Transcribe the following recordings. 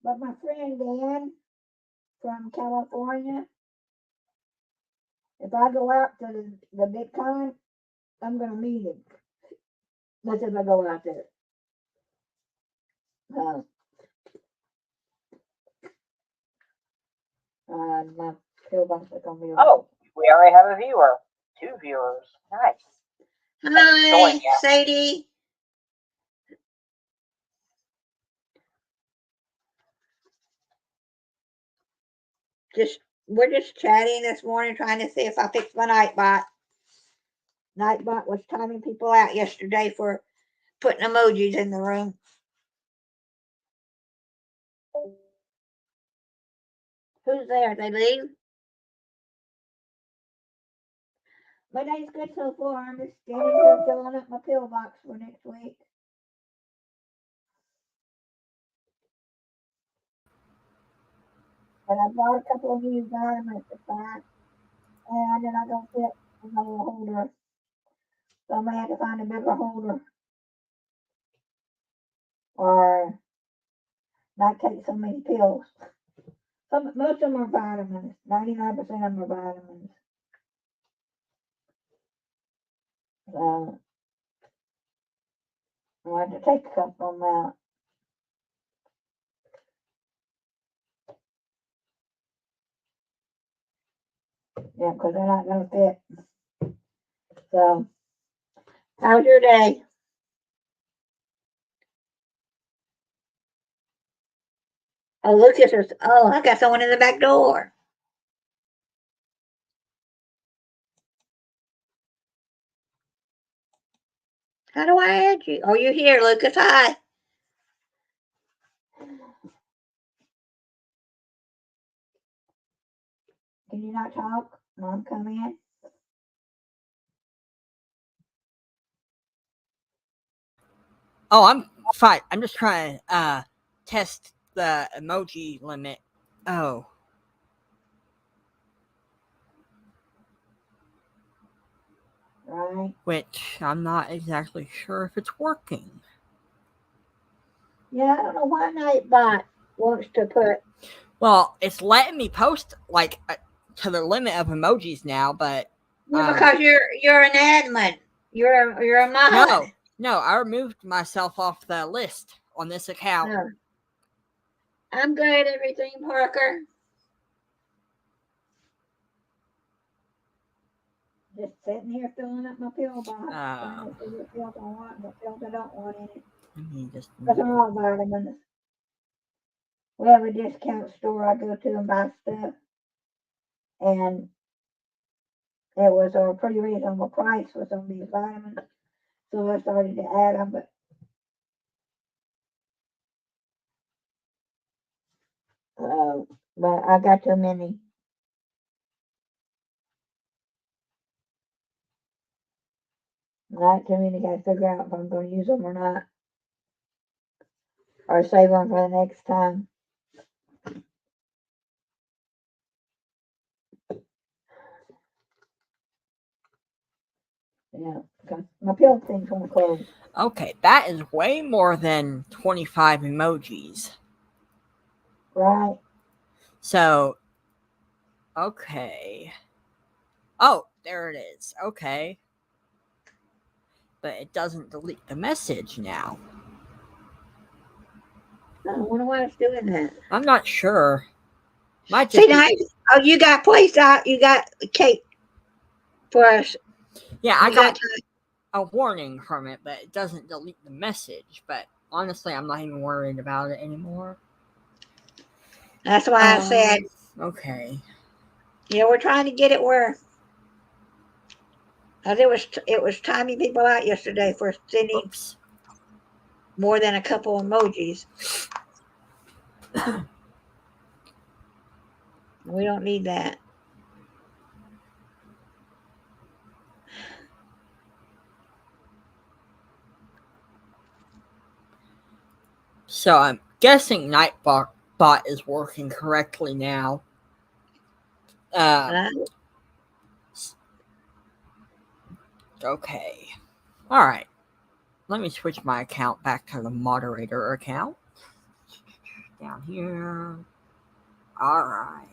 But my friend Dan from California, if I go out to the Bitcoin, I'm going to meet him. That's if I go out there. My pillbox is going to be Oh, we already have a viewer. 2 viewers. Nice. Hi, Sadie. We're just chatting this morning, trying to see if I fixed my Nightbot. Nightbot was timing people out yesterday for putting emojis in the room. Who's there? They leave? My day's good so far. I'm just getting here filling up my pillbox for next week. And I bought a couple of new garments to buy, and then I don't fit in my little holder. So I may have to find a bigger holder. Or not take so many pills. Most of them are vitamins. 99% of them are vitamins. So I have to take a couple of them out. Yeah, because they're not going to fit. So, how's your day? Oh, Lucas is, I got someone in the back door. How do I add you? Oh, you're here, Lucas. Hi. Can you not talk? Mom, come in. Oh, I'm fine. I'm just trying to test the emoji limit. Oh. Right. Which I'm not exactly sure if it's working. Yeah, I don't know why Nightbot wants to put. Well, it's letting me post like to the limit of emojis now, but Yeah, because you're an admin. You're a mod. No, I removed myself off the list on this account. No. I'm good at everything, Parker. Just sitting here filling up my pillbox. Trying to see what pills I want and what pills I don't want in it. Because they're all vitamins. We have a discount store I go to and buy stuff. And it was a pretty reasonable price for some of these vitamins. So I started to add them, but I got too many. Not too many. Got to figure out if I'm going to use them or not, or save them for the next time. Yeah, my pill thing's gonna close. Okay, that is way more than 25 emojis. Right. So, okay. Oh, there it is. Okay. But it doesn't delete the message now. I wonder why it's doing that. I'm not sure. Might just you got placed out. You got cake for us. Yeah, I got a warning from it, but it doesn't delete the message. But honestly, I'm not even worried about it anymore. That's why I said. Okay. Yeah, we're trying to get it where. It was timing people out yesterday for sending more than a couple emojis. We don't need that. So I'm guessing Nightbot is working correctly now. Okay. All right. Let me switch my account back to the moderator account. Down here. All right.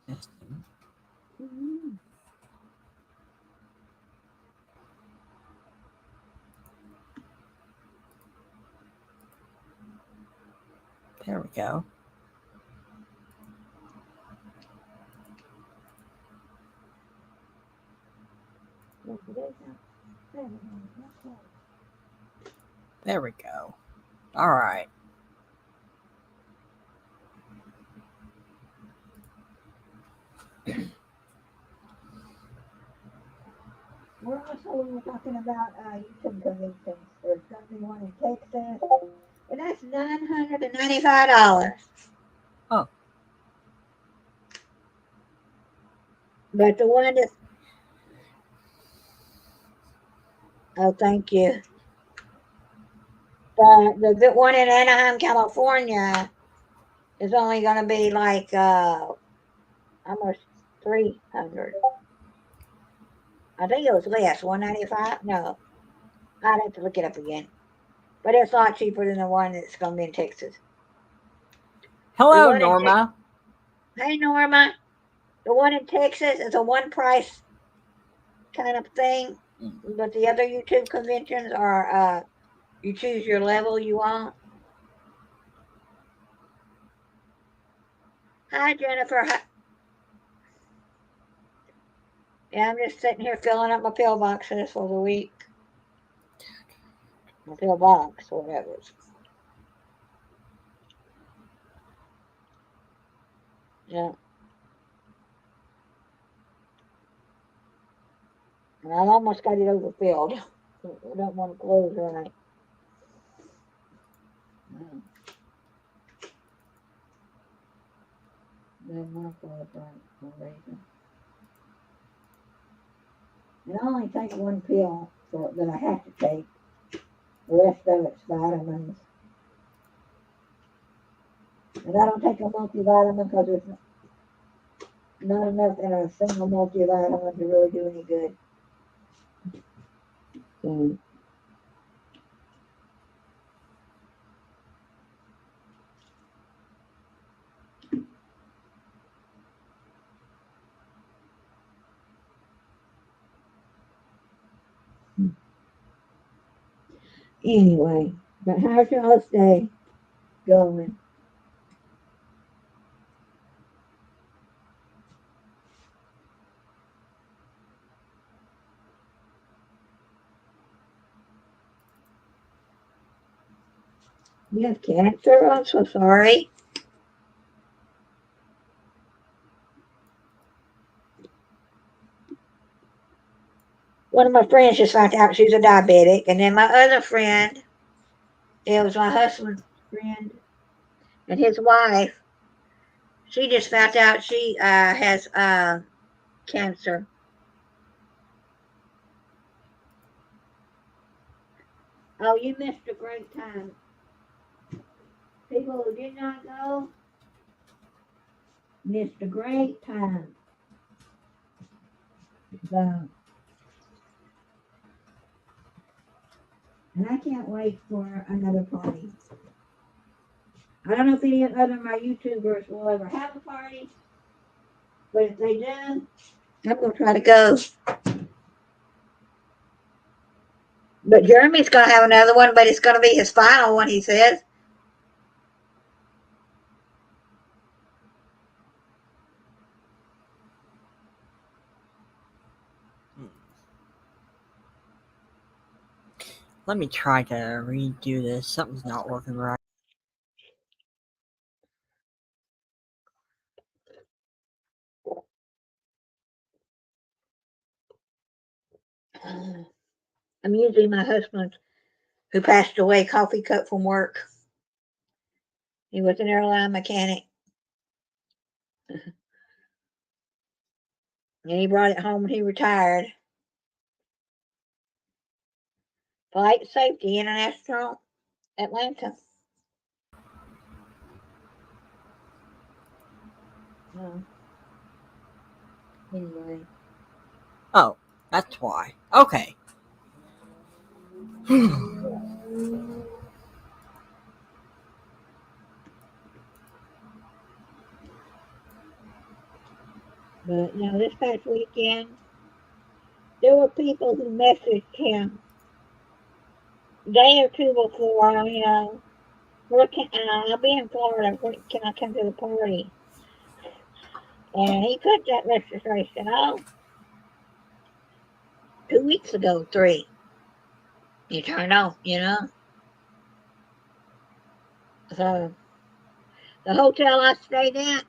Testing. There we go. There we go. All right. We're also talking about YouTube conventions. There's going to be one in Texas, and that's $995. Oh. But the one that, oh, thank you. But the one in Anaheim, California, is only going to be like almost 300. I think it was less, 195. No, I'd have to look it up again. But it's a lot cheaper than the one that's going to be in Texas. Hello, Norma. Hey, Norma. The one in Texas is a one price kind of thing, but the other YouTube conventions are you choose your level you want. Hi, Jennifer. Hi. Yeah, I'm just sitting here filling up my pillboxes for the week. My pillbox, whatever. Yeah. And I've almost got it overfilled. I don't want to close right. Then not close right for a reason. And I only take one pill that I have to take. The rest of it's vitamins. And I don't take a multivitamin because there's not enough in a single multivitamin to really do any good. So, anyway, but how's y'all's day going? You have cancer? I'm so sorry. One of my friends just found out she's a diabetic, and then my other friend, it was my husband's friend, and his wife, she just found out she has cancer. Oh, you missed a great time. People who did not go missed a great time. So, and I can't wait for another party. I don't know if any other of my YouTubers will ever have a party, but if they do, I'm going to try to go. But Jeremy's going to have another one, but it's going to be his final one, he says. Let me try to redo this. Something's not working right. I'm using my husband, who passed away, coffee cup from work. He was an airline mechanic. And he brought it home when he retired. Flight Safety International, Atlanta. Anyway. Oh, that's why. Okay. But this past weekend, there were people who messaged him a day or two before, I'll be in Florida. Where can I come to the party? And he put that registration on 2 weeks ago, 3. You turn off, So the hotel I stayed at,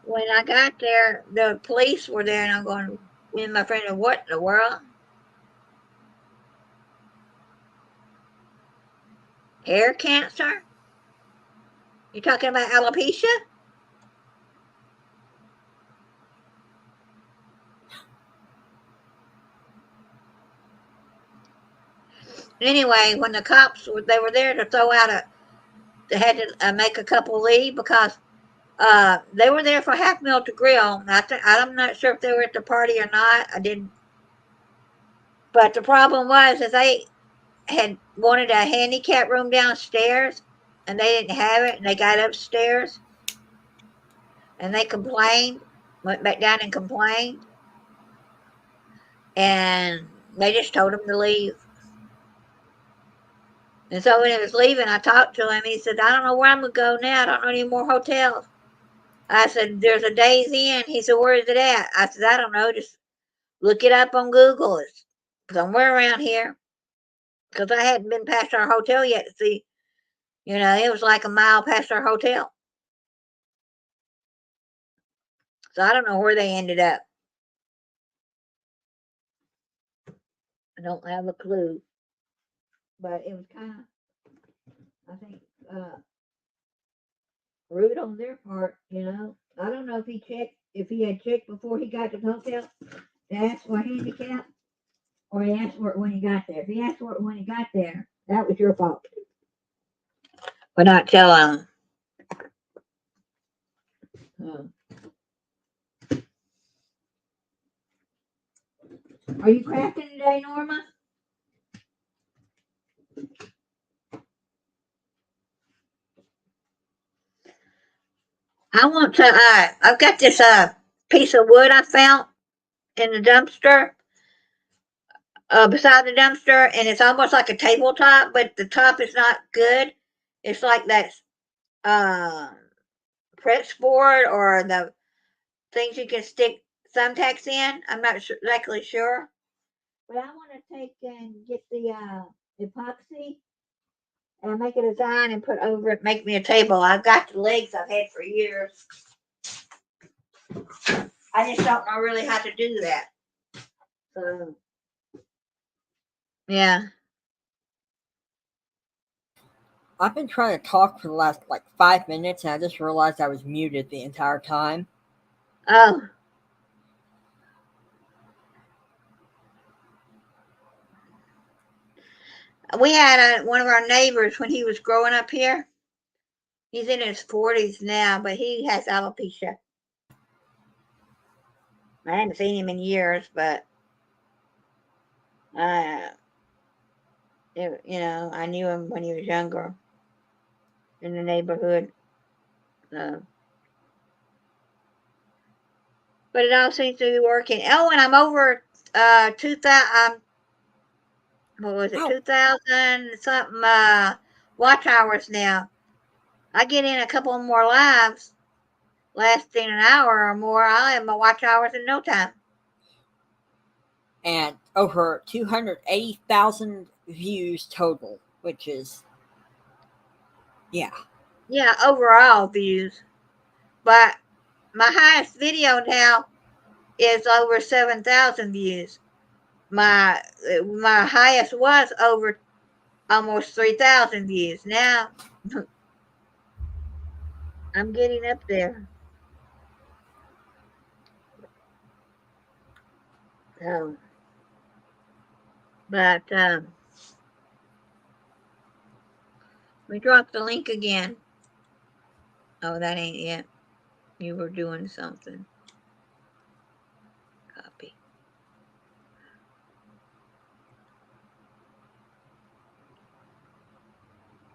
when I got there, the police were there, and I'm going, me and my friend, what in the world? Hair cancer? You talking about alopecia? Anyway, when the cops they were there to throw out they had to make a couple leave because they were there for Half Meal to Grill. I'm not sure if they were at the party or not. I didn't. But the problem was that they had wanted a handicap room downstairs, and they didn't have it, and they got upstairs, and they complained, went back down and complained, and they just told him to leave. And so when he was leaving, I talked to him. He said, I don't know where I'm going to go now. I don't know any more hotels. I said, there's a Days Inn. He said, where is it at? I said, I don't know. Just look it up on Google. It's somewhere around here. Because I hadn't been past our hotel yet to see. It was like a mile past our hotel. So I don't know where they ended up. I don't have a clue. But it was kind of, I think, rude on their part, I don't know if he had checked before he got to the hotel to ask for a handicap, or he asked for it when he got there. If he asked for it when he got there, that was your fault. For not telling him. Are you crafting today, Norma? I want to, I've got this piece of wood I found in the dumpster, beside the dumpster, and it's almost like a tabletop, but the top is not good. It's like that press board or the things you can stick thumbtacks in. I'm not exactly sure. But I want to take and get the epoxy and make a design and put over it, make me a table. I've got the legs I've had for years. I just don't know really how to do that. So, yeah. I've been trying to talk for the last 5 minutes, and I just realized I was muted the entire time. Oh. We had one of our neighbors when he was growing up here. He's in his 40s now, but he has alopecia. I hadn't seen him in years, but I knew him when he was younger in the neighborhood. But it all seems to be working. Oh, and I'm over 2,000. What was it? 2,000 something watch hours now. I get in a couple more lives, lasting an hour or more. I'll have my watch hours in no time. And over 280,000 views total, which is, yeah. Yeah, overall views. But my highest video now is over 7,000 views. My highest was over almost 3,000 views. Now I'm getting up there. So, but we dropped the link again. Oh, that ain't yet. You were doing something.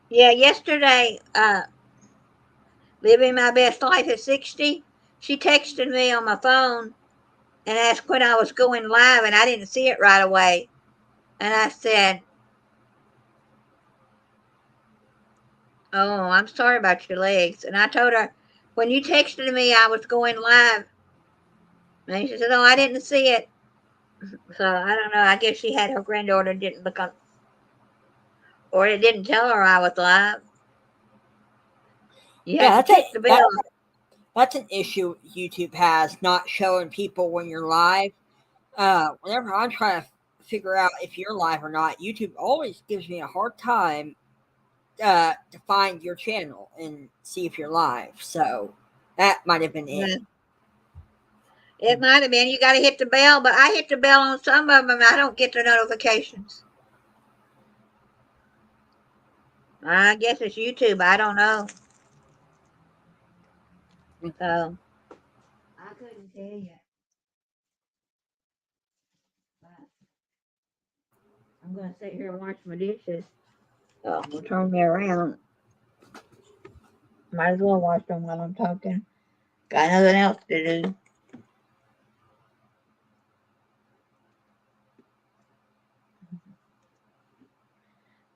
Yeah, yesterday, living my best life at 60, she texted me on my phone and asked when I was going live, and I didn't see it right away. And I said, "Oh, I'm sorry about your legs." And I told her, when you texted me, I was going live. And she said, "Oh, I didn't see it." So I don't know. I guess she had her granddaughter didn't look on, or it didn't tell her I was live. You Yeah, have to check the bell. that's an issue YouTube has, not showing people when you're live. Whenever I'm trying to figure out if you're live or not, YouTube always gives me a hard time to find your channel and see if you're live. So that might have been it. Yeah. It might have been. You got to hit the bell, but I hit the bell on some of them. I don't get the notifications. I guess it's YouTube. I don't know. So I couldn't tell you. But I'm going to sit here and wash my dishes. Oh, will turn me around. Might as well watch them while I'm talking. Got nothing else to do.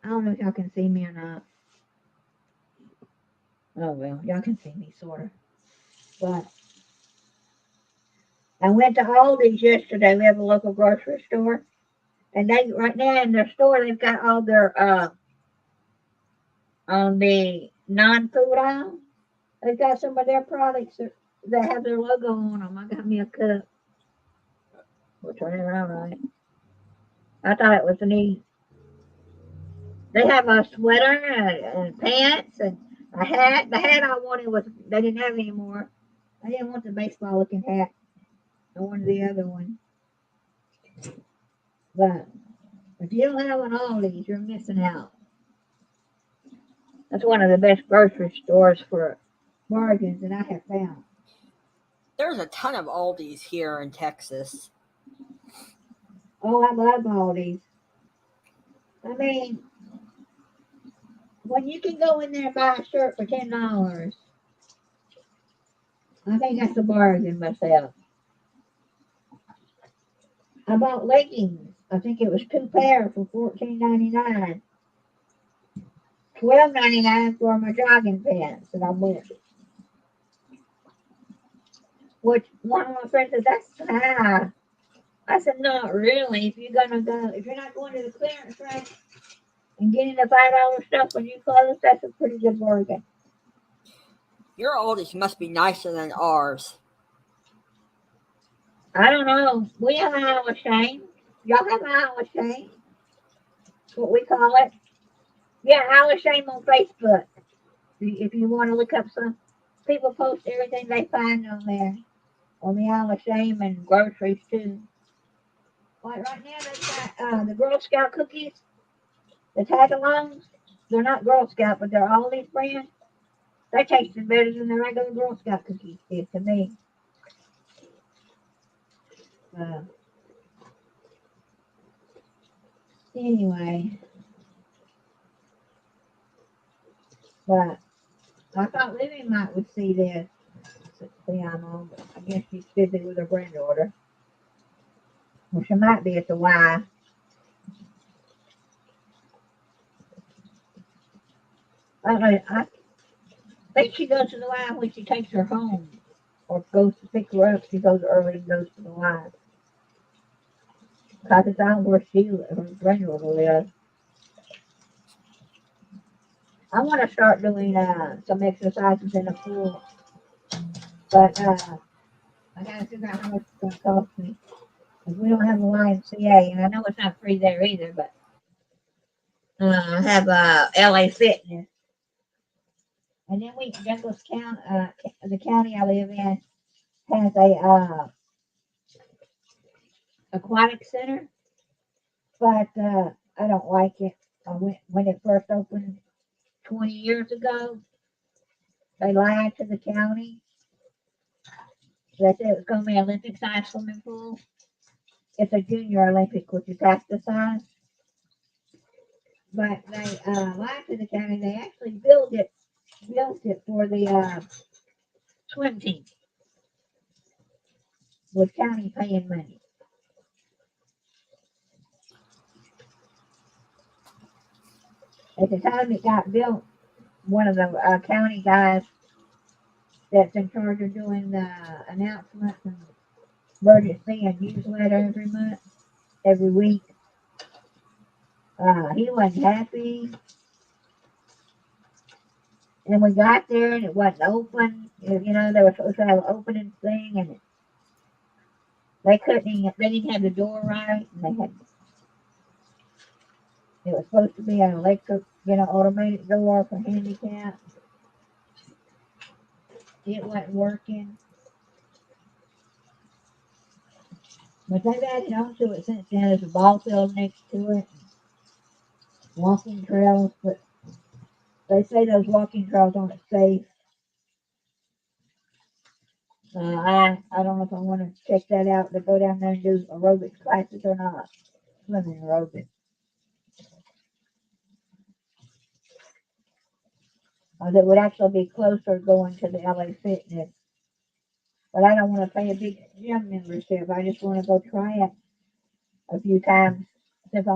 I don't know if y'all can see me or not. Oh well, y'all can see me sort of. But I went to Aldi's yesterday. We have a local grocery store, and they right now in their store they've got all their on the non-food aisle. They've got some of their products that have their logo on them. I got me a cup. We'll turn it around right. I thought it was neat. They have a sweater and pants and a hat. The hat I wanted was they didn't have anymore. I didn't want the baseball looking hat. I wanted the other one. But if you don't have one of all these, you're missing out. That's one of the best grocery stores for bargains that I have found. There's a ton of Aldi's here in Texas. Oh, I love Aldi's. I mean, when you can go in there and buy a shirt for $10, I think that's a bargain myself. I bought leggings. I think it was 2 pair for $14.99. $12.99 for my jogging pants that I went. Which one of my friends said, "That's high." I said, "Not really. If you're not going to the clearance rack and getting the $5 stuff when you close, that's a pretty good bargain." Your Aldi's must be nicer than ours. I don't know. We have an Isle of Shame. Y'all have an Isle of Shame? That's what we call it. Yeah, Isle of Shame on Facebook. If you want to look up some people post everything they find on there. On the Isle of Shame and groceries too. Like right now they've got the Girl Scout cookies, the tag-alongs. They're not Girl Scout, but they're all these brands. They taste better than the regular Girl Scout cookies did to me. Uh, anyway, but I thought Libby might would see this. See, I'm on, but I guess she's busy with her granddaughter. Well, she might be at the Y. I don't know. I think she goes to the Y when she takes her home or goes to pick her up. She goes early and goes to the Y. Because it's out where her granddaughter lives. I want to start doing some exercises in the pool, but I got to figure out how much it's going to cost me. Because we don't have a YMCA, and I know it's not free there either, but I have LA Fitness. And then Douglas County, the county I live in, has a aquatic center, but I don't like it. I went when it first opened 20 years ago. They lied to the county. They said it was going to be an Olympic size swimming pool. It's a junior Olympic, which is half the size. but they lied to the county. They actually built it for the swim team with county paying money. At the time it got built, one of the county guys that's in charge of doing the announcements and emergency and newsletter every week, he wasn't happy. And we got there and it wasn't open. You know, they were supposed to have an opening thing and they didn't have the door right. And it was supposed to be an electric, automated door for handicap. It wasn't working. But they've added on to it since then. There's a ball field next to it. Walking trails, but they say those walking trails aren't safe. I don't know if I want to check that out to go down there and do aerobics classes or not. Swimming aerobics. It would actually be closer going to the LA Fitness. But I don't want to pay a big gym membership. I just want to go try it a few times since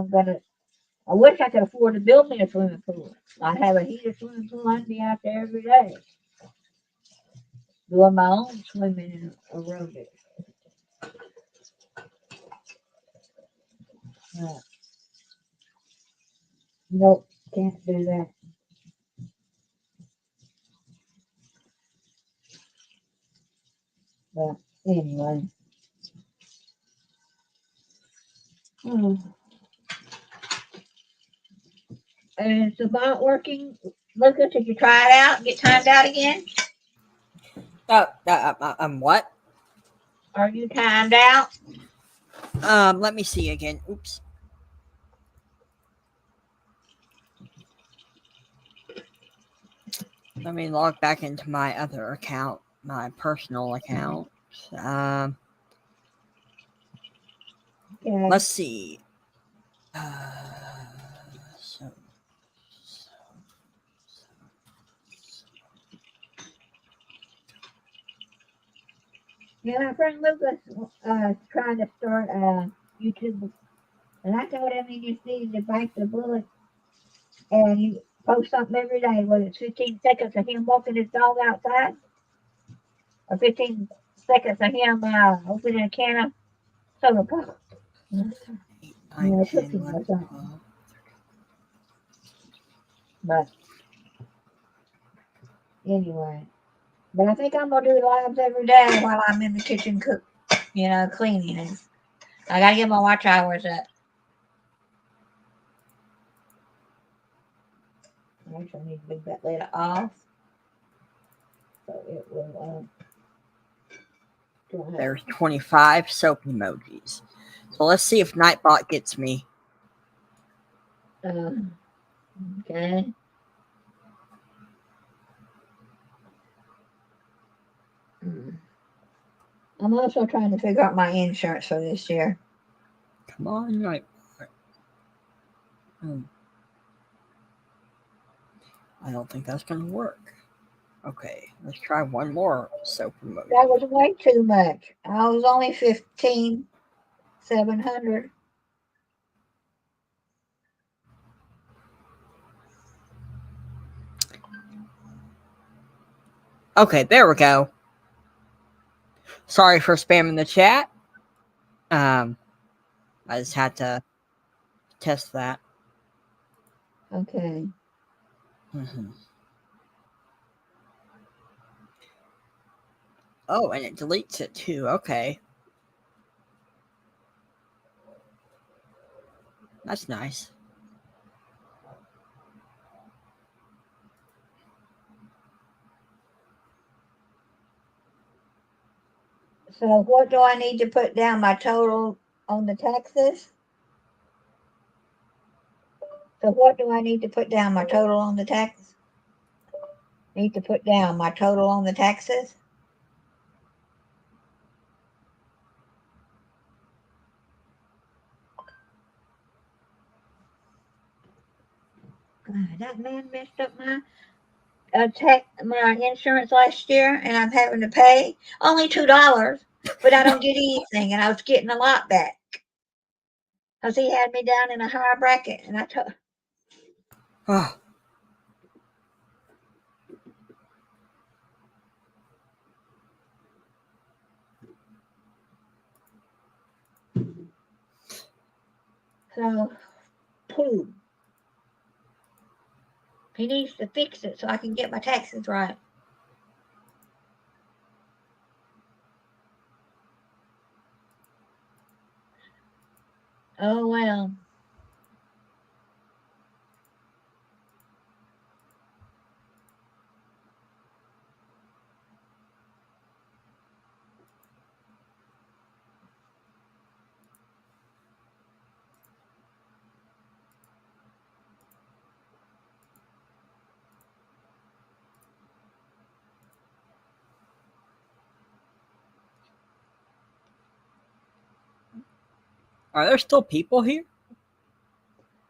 I wish I could afford to build me a swimming pool. I'd have a heated swimming pool. I'd be out there every day doing my own swimming and aerobics. Nope, can't do that. But anyway. And it's about working. Lucas, did you try it out and get timed out again? What? Are you timed out? Let me see again. Oops. Let me log back into my other account, my personal account. Okay. Let's see. Yeah, my friend Lucas trying to start YouTube, and I told him he just needed to bite the bullet and you post something every day, whether it's 15 seconds of him walking his dog outside or 15 seconds of him opening a can of soda pop. Cooking or something. But anyway, but I think I'm gonna do lives every day while I'm in the kitchen cleaning. And I gotta get my watch hours up. I actually need to leave that lid off. So it will. There's 25 soap emojis. So let's see if Nightbot gets me. Okay. I'm also trying to figure out my insurance for this year. Come on, Nightbot. I don't think that's going to work. Okay, let's try one more soap emoji. That was way too much. I was only 15,700. Okay, there we go. Sorry for spamming the chat. I just had to test that. Okay. Mm-hmm. Oh, and it deletes it too. Okay. That's nice. So what do I need to put down my total on the taxes? So what do I need to put down my total on the tax? Need to put down my total on the taxes? That man messed up my my insurance last year, and I'm having to pay only $2, but I don't get anything, and I was getting a lot back because he had me down in a higher bracket, and I told. Oh, So, pooh. He needs to fix it so I can get my taxes right. Oh well. are there still people here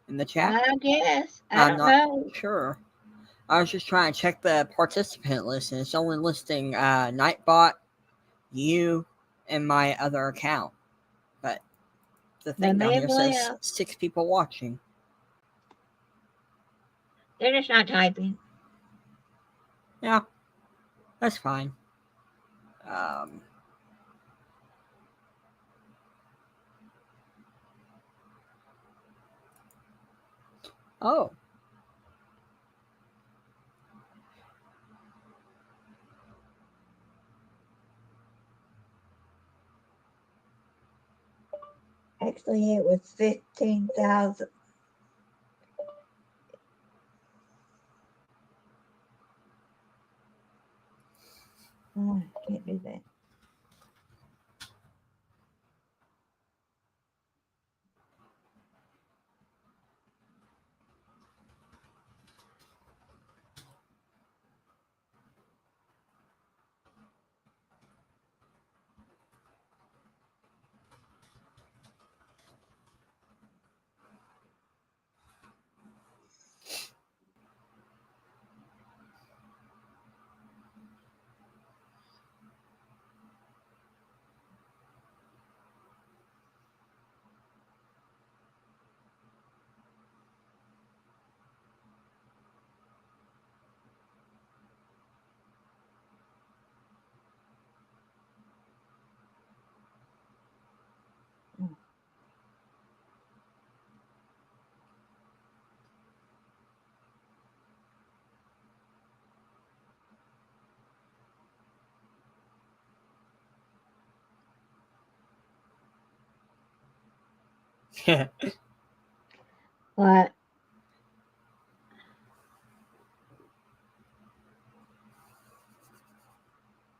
in the chat? I guess. I I'm don't not know. sure. I was just trying to check the participant list, and it's only listing Nightbot, you, and my other account. But the They thing down may have here says left. 6 people watching. They're just not typing. Yeah, that's fine. Um, oh, Actually, it was 15,000. Oh, I can't do that. What?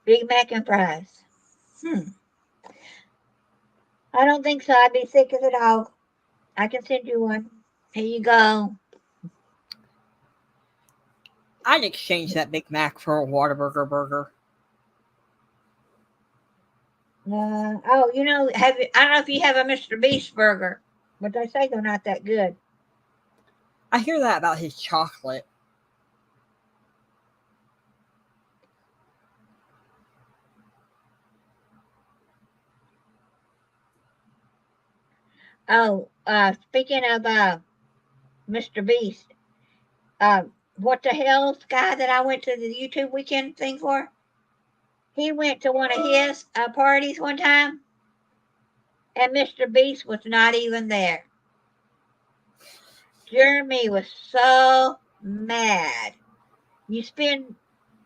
Big Mac and fries. I don't think so. I'd be sick as a dog. I can send you one. Here you go. I'd exchange that Big Mac for a Whataburger burger. Oh, you know, have you? I don't know if you have a Mr. Beast burger, but they say they're not that good. I hear that about his chocolate. Oh, speaking of Mr. Beast, what the hell's guy that I went to the YouTube weekend thing for? He went to one of his parties one time, and Mr. Beast was not even there. Jeremy was so mad. You spend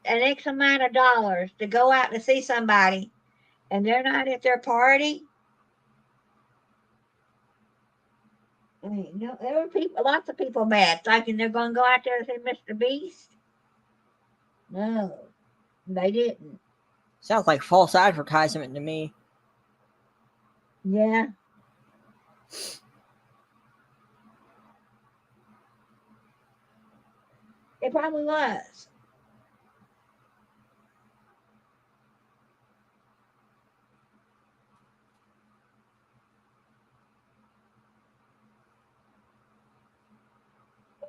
an X amount of dollars to go out to see somebody, and they're not at their party. I mean, no, there were people, lots of people mad, thinking they're going to go out there and see Mr. Beast. No, they didn't. Sounds like false advertisement to me. Yeah. It probably was.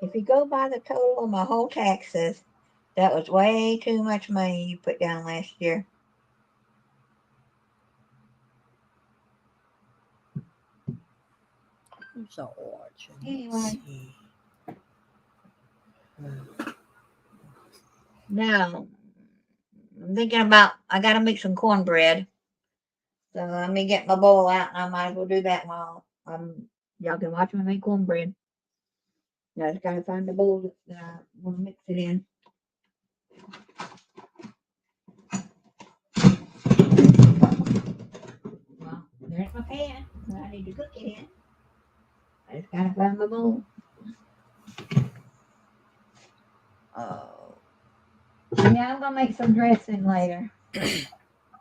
If you go by the total of my whole taxes, that was way too much money you put down last year. So orange. Anyway. Now, I'm thinking about, I gotta make some cornbread. So let me get my bowl out and I might as well do that while y'all can watch me make cornbread. I just gotta find the bowl that I want to mix it in. Well, there's my pan that I need to cook it in. I just gotta find my bowl. Oh. Yeah, I'm gonna make some dressing later.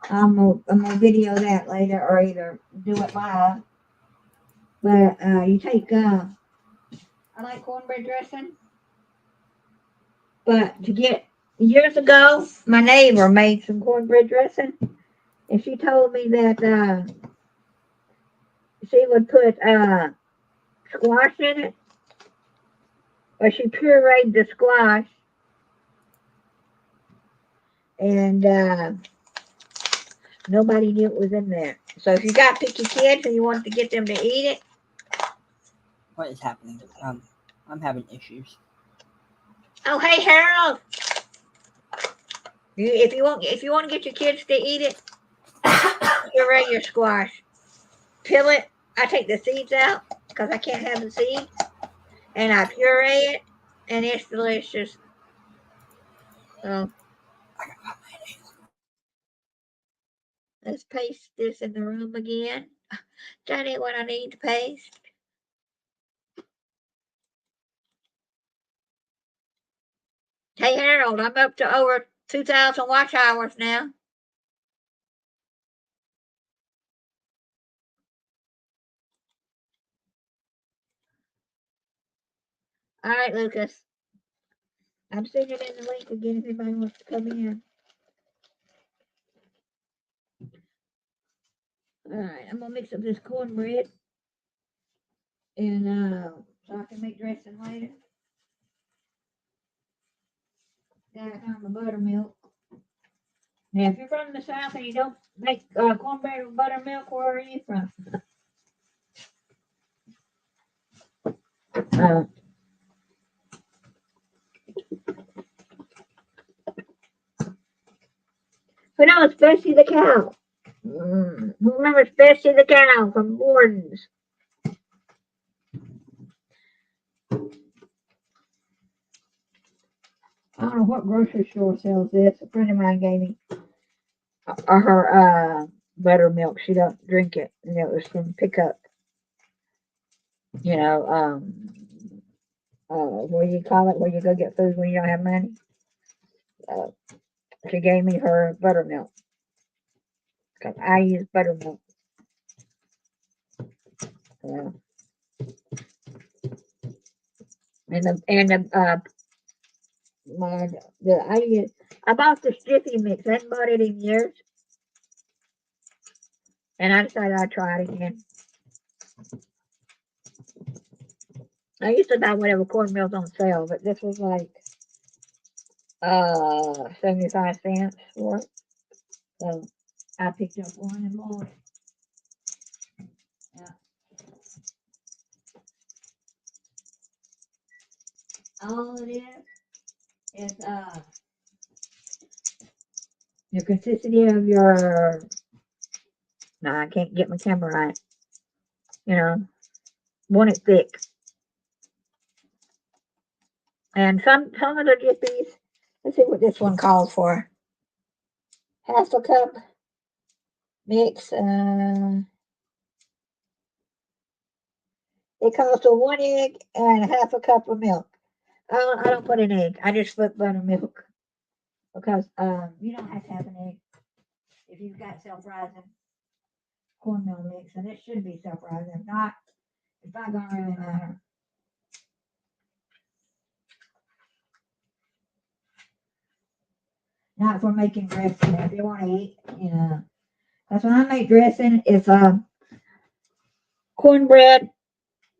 I'm gonna video that later or either do it live. But you take I like cornbread dressing. But years ago, my neighbor made some cornbread dressing, and she told me that she would put squash in it, or she pureed the squash, and nobody knew it was in there. So if you got picky kids and you want to get them to eat it, what is happening? I'm having issues. Oh, hey Harold! If you want to get your kids to eat it, puree your squash. Peel it. I take the seeds out because I can't have the seeds, and I puree it, and it's delicious. So let's paste this in the room again. That ain't what I need to paste. Hey Harold, I'm up to over 2,000 watch hours now. All right, Lucas. I'm sending in the link again if anybody wants to come in. All right, I'm gonna mix up this cornbread, and so I can make dressing later. Gotta find my buttermilk. Now, if you're from the South and you don't make cornbread with buttermilk, where are you from? Who knows, Bessie the cow? Who remembers Bessie the cow from Borden's? I don't know what grocery store sells this. A friend of mine gave me her buttermilk. She don't drink it, and it was from pickup. You know, what do you call it? Where you go get food when you don't have money. She gave me her buttermilk because I use buttermilk. I bought the Jiffy Mix. I hadn't bought it in years, and I decided I'd try it again. I used to buy whatever cornmeal's on sale, but this was like 75 cents for it. So I picked up one and bought it. Yeah. All it is your consistency of your. No, I can't get my camera right. You know, want it thick. And some of the Jiffies. Let's see what this one calls for. Half a cup mix. It calls for 1 egg and half a cup of milk. I don't put an egg. I just put buttermilk because you don't have to have an egg if you've got self-rising cornmeal mix, and it should be self-rising. If not, it's not gonna really matter. Not for making dressing. If you want to eat, you know. Because when I make dressing, it's cornbread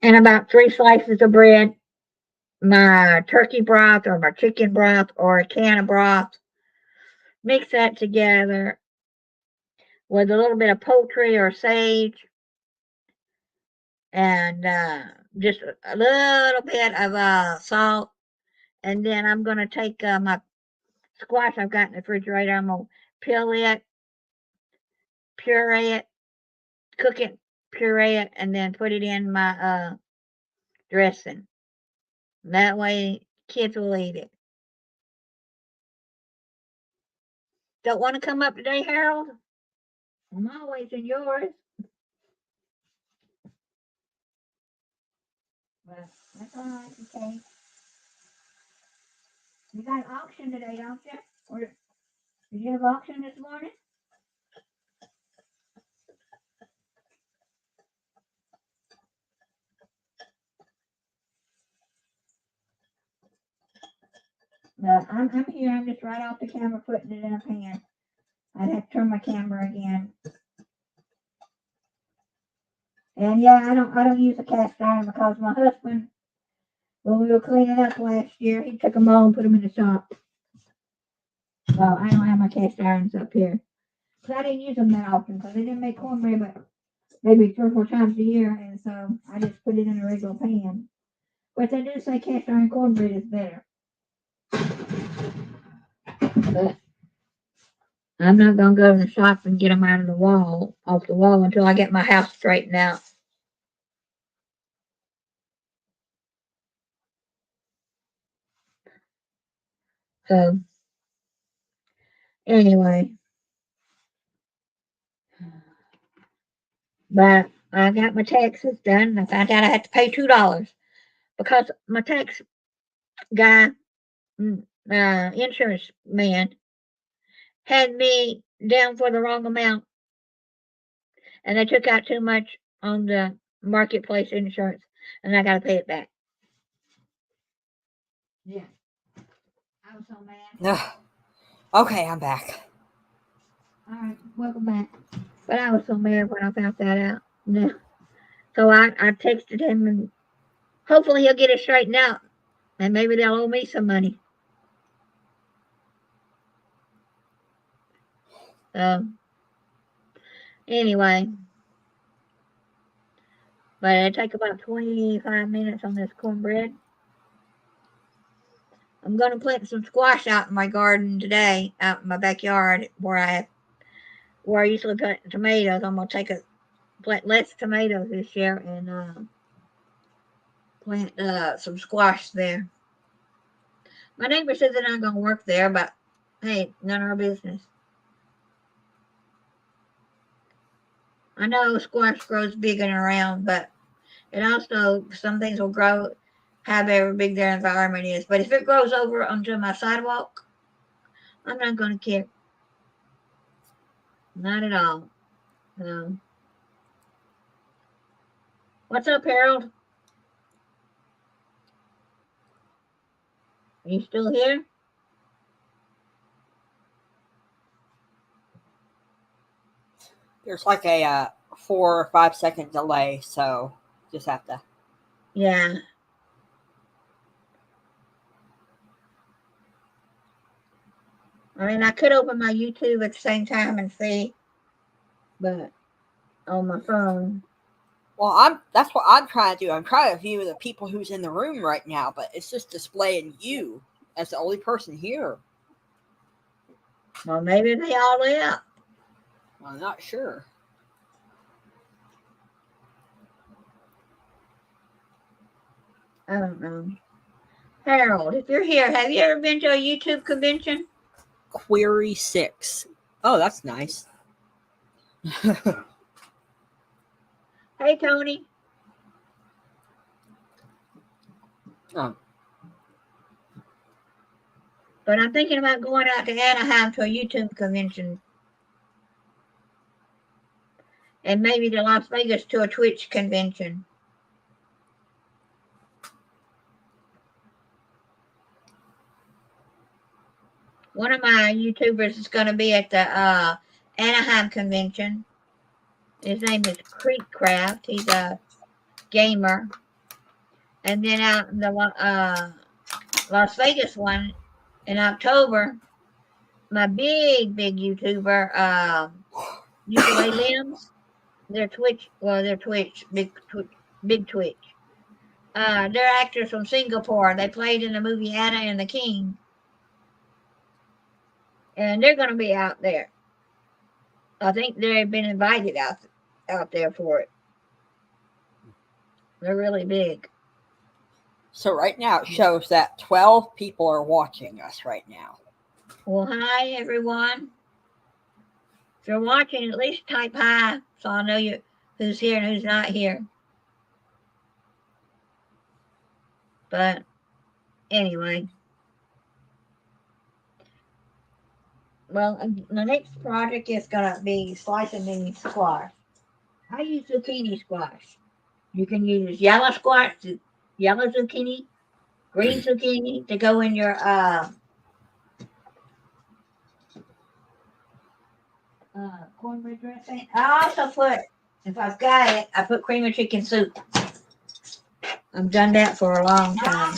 and about 3 slices of bread my turkey broth or my chicken broth or a can of broth. Mix that together with a little bit of poultry or sage and just a little bit of salt. And then I'm going to take my squash I've got in the refrigerator. I'm going to peel it, puree it, cook it, puree it, and then put it in my dressing. That way kids will eat it. Don't want to come up today, Harold? I'm always in yours. But that's all right, okay. You got an auction today, don't you? Or did you have auction this morning? No, I'm here. I'm just right off the camera putting it in a pan. I'd have to turn my camera again. And yeah, I don't use a cast iron because my husband, when we were cleaning up last year, he took them all and put them in the shop. So I don't have my cast irons up here. Because I didn't use them that often because they didn't make cornbread but maybe 3 or 4 times a year. And so I just put it in a regular pan. But they do say cast iron cornbread is better. But I'm not going to go to the shop and get them out of the wall, off the wall, until I get my house straightened out. So, anyway. But I got my taxes done. I found out I had to pay $2 because my tax guy, insurance man, had me down for the wrong amount. And they took out too much on the marketplace insurance. And I got to pay it back. Yeah. I was so mad. Okay, I'm back. All right, welcome back. But I was so mad when I found that out. Yeah. So I texted him and hopefully he'll get it straightened out. And maybe they'll owe me some money. Anyway. But it'll take about 25 minutes on this cornbread. I'm going to plant some squash out in my garden today, out in my backyard where I usually plant tomatoes. I'm going to plant less tomatoes this year and plant some squash there. My neighbor says they're not going to work there, but hey, none of our business. I know squash grows big and around, but it also, some things will grow however big their environment is. But if it grows over onto my sidewalk, I'm not going to care. Not at all. No. What's up, Harold? Are you still here? There's like a 4 or 5 second delay, so just have to. Yeah. I mean, I could open my YouTube at the same time and see, but on my phone. Well, that's what I'm trying to do. I'm trying to view the people who's in the room right now, but it's just displaying you as the only person here. Well, maybe they all left. I'm not sure. I don't know. Harold, if you're here, have you ever been to a YouTube convention? Query 6. Oh, that's nice. Hey, Tony. Oh. But I'm thinking about going out to Anaheim to a YouTube convention. And maybe to Las Vegas to a Twitch convention. One of my YouTubers is going to be at the Anaheim convention. His name is Creekcraft. He's a gamer. And then out in the Las Vegas one in October, my big YouTuber, Ukulele Limbs, their Twitch, big Twitch. They're actors from Singapore. They played in the movie Anna and the King. And they're going to be out there. I think they've been invited out there for it. They're really big. So right now it shows that 12 people are watching us right now. Well, hi, everyone. If you're watching, at least type hi so I know who's here and who's not here. But anyway. Well, the next project is going to be slicing the squash. I use zucchini squash. You can use yellow squash, yellow zucchini, green zucchini to go in your cornbread dressing. I also put, if I've got it, I put cream of chicken soup. I've done that for a long time.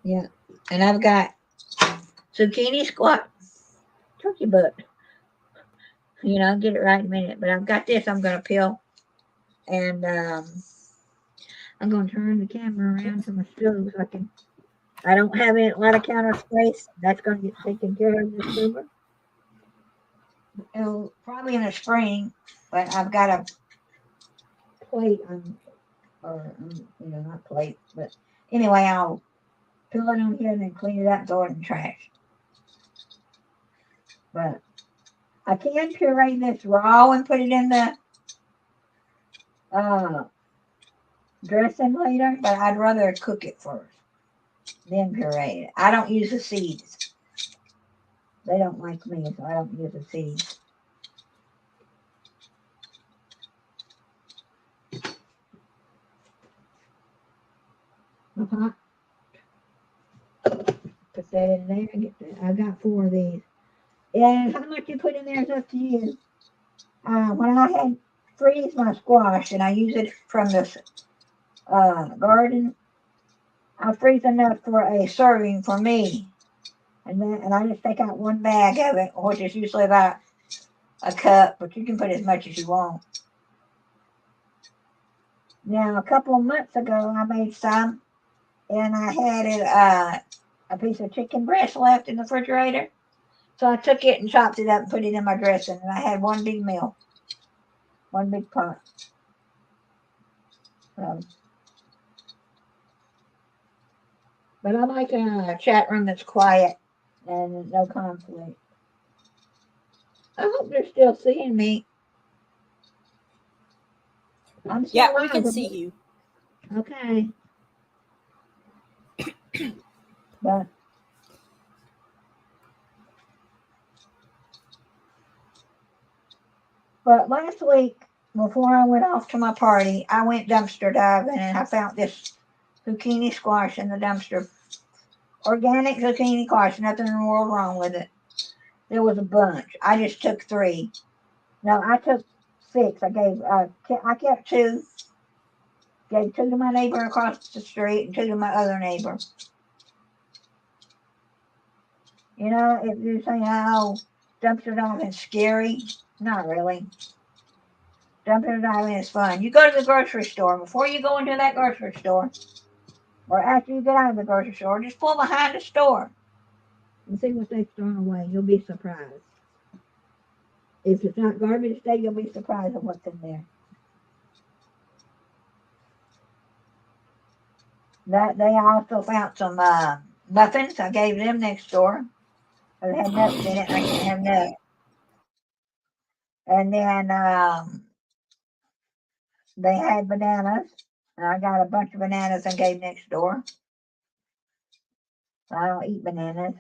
Yeah, and I've got zucchini squash, turkey butt. You know, I'll get it right in a minute. But I've got this I'm going to peel. And I'm going to turn the camera around to my stove so I don't have a lot of counter space. That's going to get taken care of this summer. It'll probably in the spring, but I've got a plate not plate, but anyway, I'll peel it on here and then clean it up and throw it in the trash. But I can puree this raw and put it in the dressing later, but I'd rather cook it first, then puree it. I don't use the seeds. They don't like me, so I don't use the seeds. Put that in there and get that. I got 4 of these. And how much you put in there is up to you. When I had freeze my squash and I use it from the garden, I freeze enough for a serving for me. And I just take out 1 bag of it, which is usually about a cup, but you can put as much as you want. Now, a couple of months ago, I made some, and I had a piece of chicken breast left in the refrigerator. So I took it and chopped it up and put it in my dressing, and I had 1 big meal, 1 big pot. But I like a chat room that's quiet and no conflict. I hope they're still seeing me. I'm still Yeah, we live. can see you. Okay. But last week, before I went off to my party, I went dumpster diving and I found this zucchini squash in the dumpster. Organic zucchini squash, nothing in the world wrong with it. There was a bunch. I just took 3. No, I took 6. I kept 2. Gave 2 to my neighbor across the street and 2 to my other neighbor. You know, if you're saying, oh, dumpster diving is scary, not really. Dumpster diving is fun. You go to the grocery store. Before you go into that grocery store, or after you get out of the grocery store, just pull behind the store and see what they've thrown away. You'll be surprised. If it's not garbage day, you'll be surprised at what's in there. They also found some muffins. I gave them next door. It had nuts in it. I can't have nuts. And then they had bananas. And I got a bunch of bananas and gave next door. I don't eat bananas.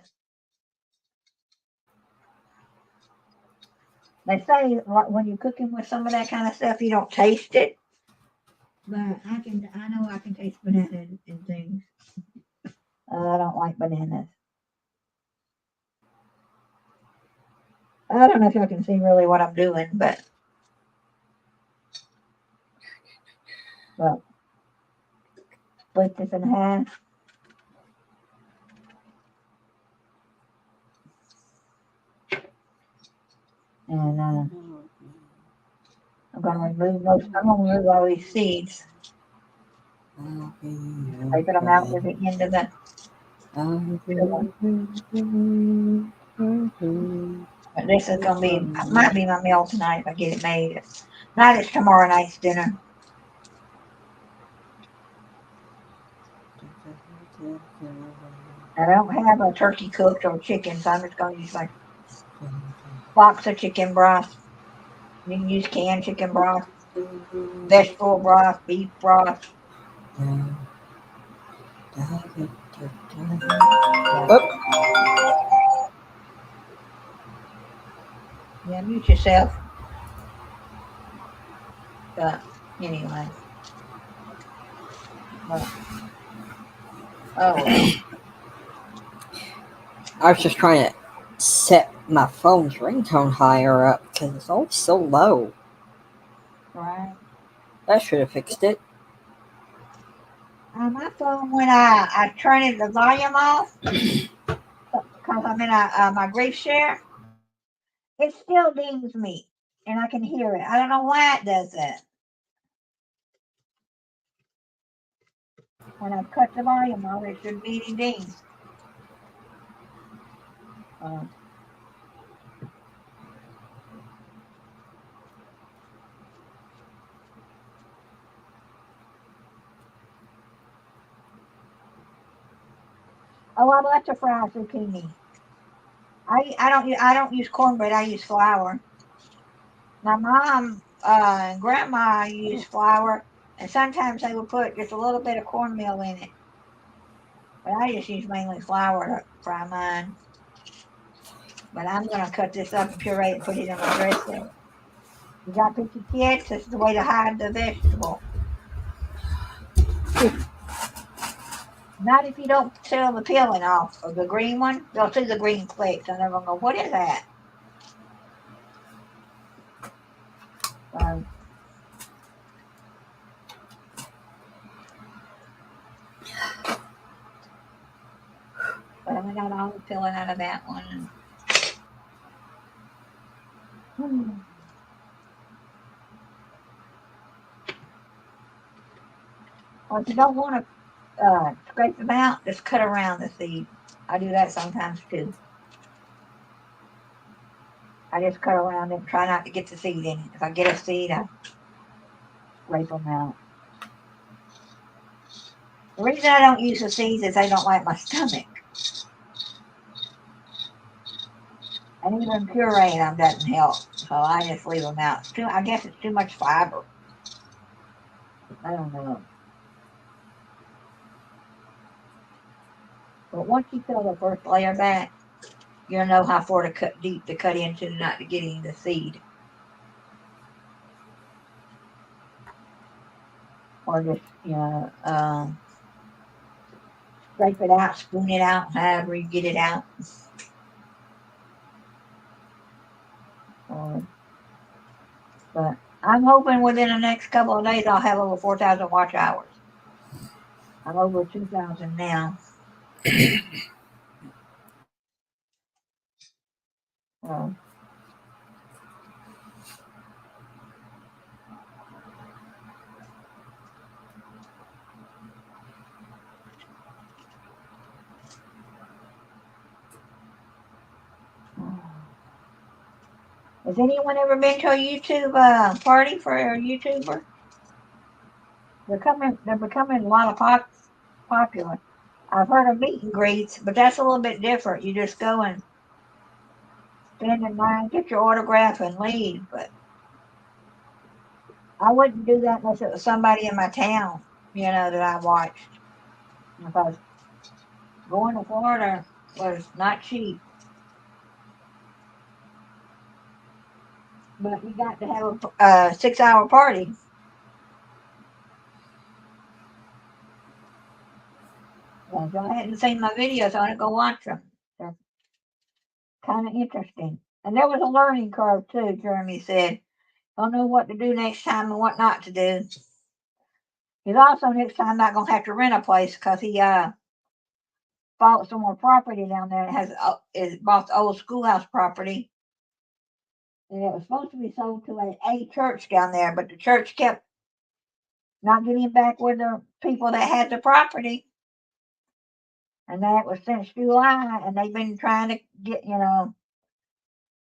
They say when you're cooking with some of that kind of stuff, you don't taste it. But I know I can taste banana and things. I don't like bananas. I don't know if y'all can see really what I'm doing, but But split this in half. And I'm gonna remove those. I'm gonna remove all these seeds. Scrape them out to the end of the. But this is gonna be might be my meal tonight if I get it made. Not it's tomorrow night's dinner. I don't have a turkey cooked or chicken, so I'm just gonna use my box of chicken broth. You can use canned chicken broth, vegetable broth, beef broth. Yeah, mute yourself. But anyway. Oh. I was just trying to set my phone's ringtone higher up because it's always so low. Right. That should have fixed it. My phone, when I turn the volume off, because I'm in my grief share, it still dings me, and I can hear it. I don't know why it does that. When I cut the volume off, it should be any dings. Oh, I like to fry zucchini. I don't use cornbread. I use flour. My mom and grandma use flour, and sometimes they would put just a little bit of cornmeal in it. But I just use mainly flour to fry mine. But I'm gonna cut this up and puree it and put it in my dressing. You got picky kids? This is the way to hide the vegetable. Not if you don't peel the peeling off of the green one. They'll see the green flakes and they're gonna go, "What is that?" But I got all the peeling out of that one. Well, if you don't want to scrape them out, just cut around the seed. I do that sometimes too. I just cut around it, try not to get the seed in it. If I get a seed, I scrape them out. The reason I don't use the seeds is they don't like my stomach. And even pureeing them doesn't help, so I just leave them out. I guess it's too much fiber. I don't know. But once you peel the first layer back, you'll know how far to cut deep to cut into not to get any of the seed. Or just, scrape it out, spoon it out, however you get it out. But I'm hoping within the next couple of days I'll have over 4,000 watch hours. I'm over 2,000 now. Has anyone ever been to a YouTube party for a YouTuber? They're becoming a lot of popular. I've heard of meet and greets, but that's a little bit different. You just go and stand in line, get your autograph, and leave. But I wouldn't do that unless it was somebody in my town, that I watched. Because going to Florida was not cheap. But you got to have a 6-hour party. If I hadn't seen my videos, I would go watch them. They're kind of interesting. And there was a learning curve too, Jeremy said. Don't know what to do next time and what not to do. He's also next time not gonna have to rent a place because he bought some more property down there. It has it bought the old schoolhouse property, and it was supposed to be sold to a church down there, but the church kept not getting back with the people that had the property. And that was since July, and they've been trying to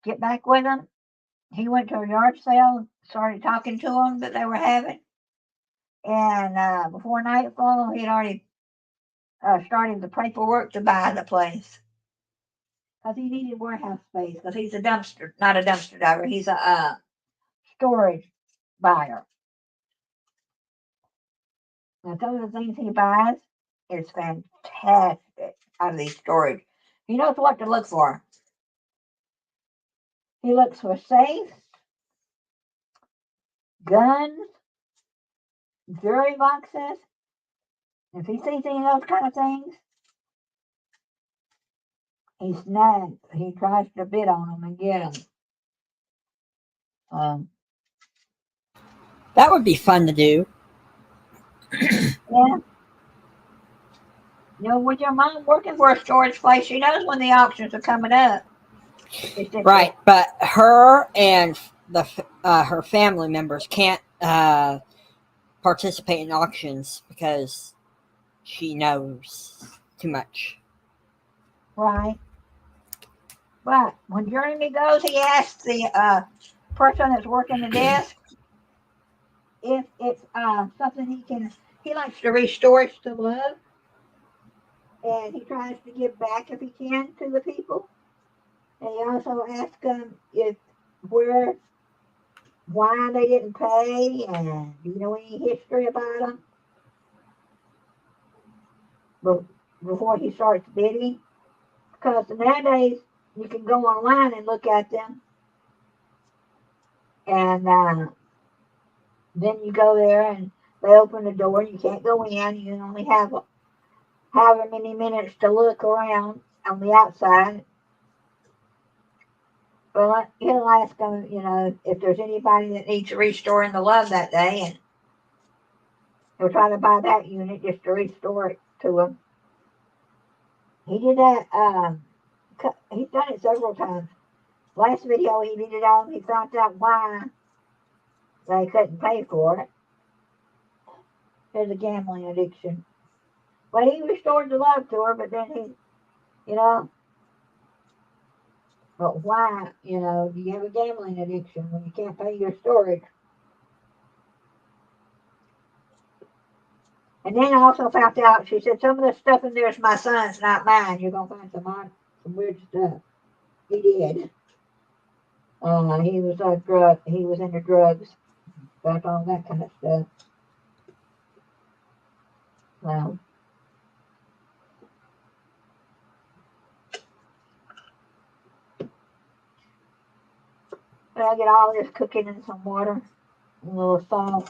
get back with them. He went to a yard sale, started talking to them that they were having, and before nightfall, he had already started the paperwork to buy the place because he needed warehouse space because he's not a dumpster diver. He's a storage buyer. Now, some of the things he buys is fantastic out of these storage. He knows what to look for. He looks for safes, guns, jewelry boxes. If he sees any of those kind of things, he snags. He tries to bid on them and get them. That would be fun to do. Yeah. With your mom working for a storage place, she knows when the auctions are coming up. Right, but her and her family members can't participate in auctions because she knows too much. Right. But when Jeremy goes, he asks the person that's working the desk if it's something he likes to restore it to love. And he tries to give back if he can to the people. And he also asks them why they didn't pay, and do you know any history about them? But before he starts bidding, because nowadays you can go online and look at them, and then you go there and they open the door. You can't go in. You only have however many minutes to look around on the outside. But he'll ask them, if there's anybody that needs restoring the love that day, and he'll try to buy that unit just to restore it to them. He did that. He's done it several times. Last video he did it on. He found out why they couldn't pay for it. There's a gambling addiction. But he restored the love to her, but then but why, do you have a gambling addiction when you can't pay your storage? And then I also found out, she said, some of the stuff in there is my son's, not mine. You're going to find some weird stuff. He did. He was into drugs, about all that kind of stuff. Well, I'll get all this cooking in some water, a little salt.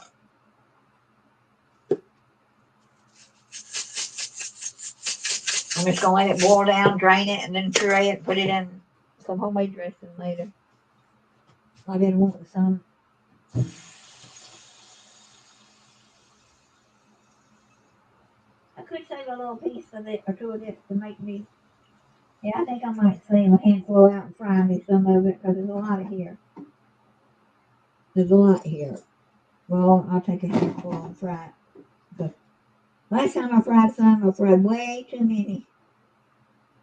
I'm just going to let it boil down, drain it, and then puree it, put it in some homemade dressing later. I've been wanting some. I could save a little piece of it or two of this to make me. Yeah, I think I might save a handful out and fry me some of it because there's a lot here. There's a lot here. Well, I'll take a handful and fry it. But last time I fried some, I fried way too many.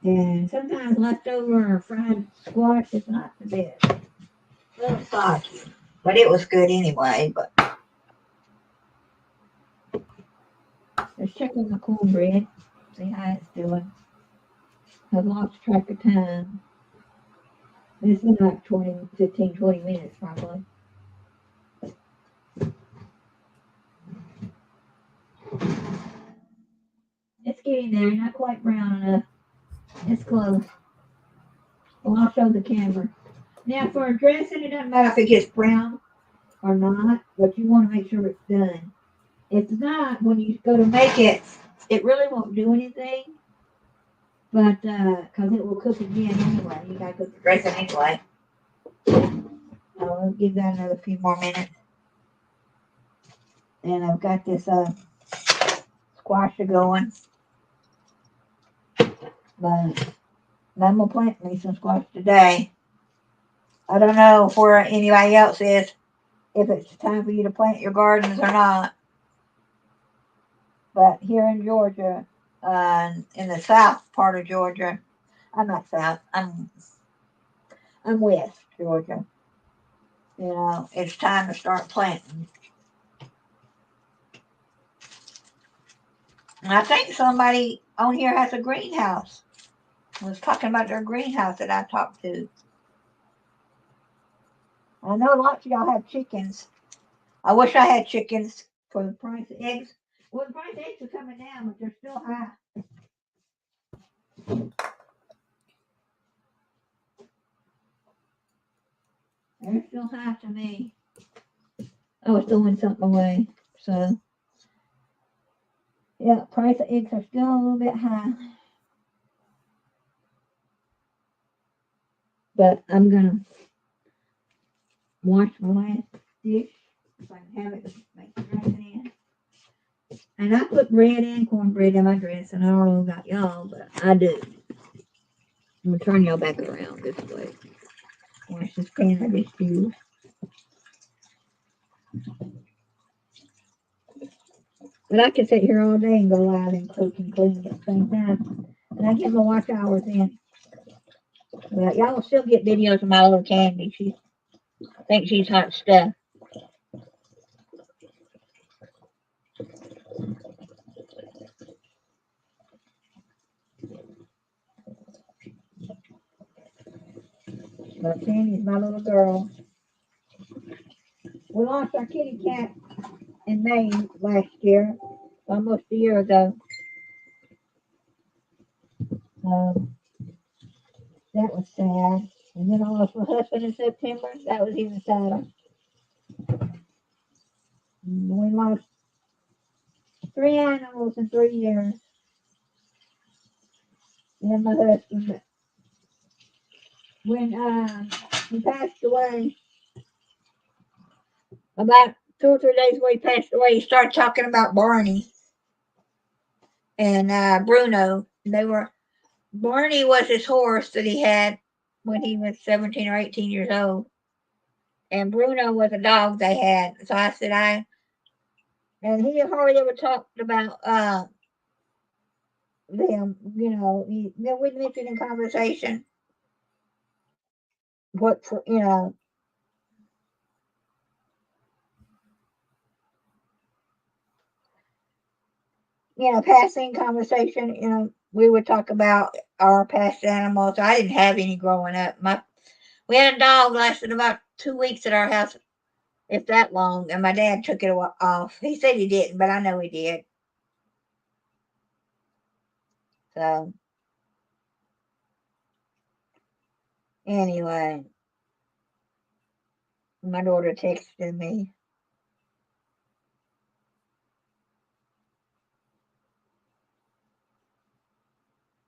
And sometimes leftover or fried squash is not the best. A little soggy. But it was good anyway. But let's check on the cornbread. See how it's doing. I've lost track of time. It's been like 15, 20 minutes probably. It's getting there, not quite brown enough. It's close. Well, I'll show the camera. Now for a dressing, it doesn't matter if it gets brown or not, but you want to make sure it's done. If not, when you go to make it, it really won't do anything. But, because it will cook again anyway. You gotta cook the dressing anyway. I'll give that another few more minutes. And I've got this squash are going. But I'm gonna plant me some squash today. I don't know where anybody else is, if it's time for you to plant your gardens or not. But here in Georgia, in the south part of Georgia, I'm not south. I'm west Georgia. You know, it's time to start planting. And I think somebody on here has a greenhouse. I was talking about their greenhouse that I talked to. I know lots of y'all have chickens. I wish I had chickens for the price of eggs. Well, the price of eggs are coming down, but they're still high. They're still high to me. I was throwing something away. So, yeah, price of eggs are still a little bit high. But I'm going to wash my last dish so I can have it to make the dressing in. And I put bread and cornbread in my dress, and I don't know about y'all, but I do. I'm going to turn y'all back around this way. Wash this pan I just used. But I could sit here all day and go live and cook and clean at the same time. And I get my watch hours in. But y'all will still get videos of my little Candy. She thinks she's hot stuff. But Candy's my little girl. We lost our kitty cat in May last year, almost a year ago. That was sad. And then I lost my husband in September. That was even sadder. We lost 3 animals in 3 years. And my husband, when he passed away, about 2 or 3 days before he passed away, he started talking about Barney and Bruno. Barney was his horse that he had when he was 17 or 18 years old. And Bruno was a dog they had. So I said, and he hardly ever talked about them, you know, we'd mention in conversation what, passing conversation, we would talk about our past animals. I didn't have any growing up. We had a dog lasted about 2 weeks at our house, if that long, and my dad took it off. He said he didn't, but I know he did. So, anyway, my daughter texted me.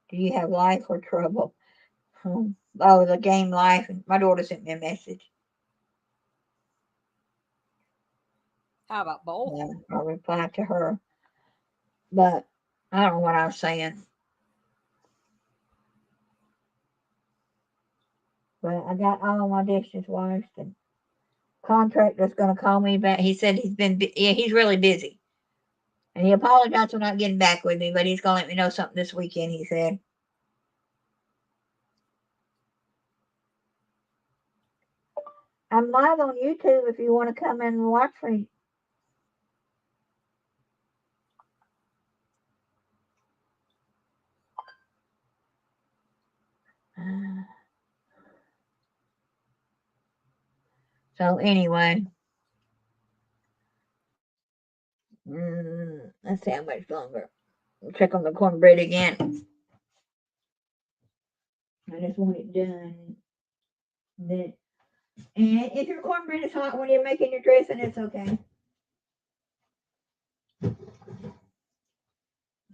Do you have life or trouble? Oh, the game life. And my daughter sent me a message. How about both? Yeah, I replied to her. But I don't know what I was saying. But I got all my dishes washed, and contractor's going to call me back. He said he's really busy. And he apologized for not getting back with me, but he's going to let me know something this weekend, he said. I'm live on YouTube if you want to come and watch me. So anyway, let's see how much longer. We'll check on the cornbread again. I just want it done. And if your cornbread is hot when you're making your dressing, it's okay.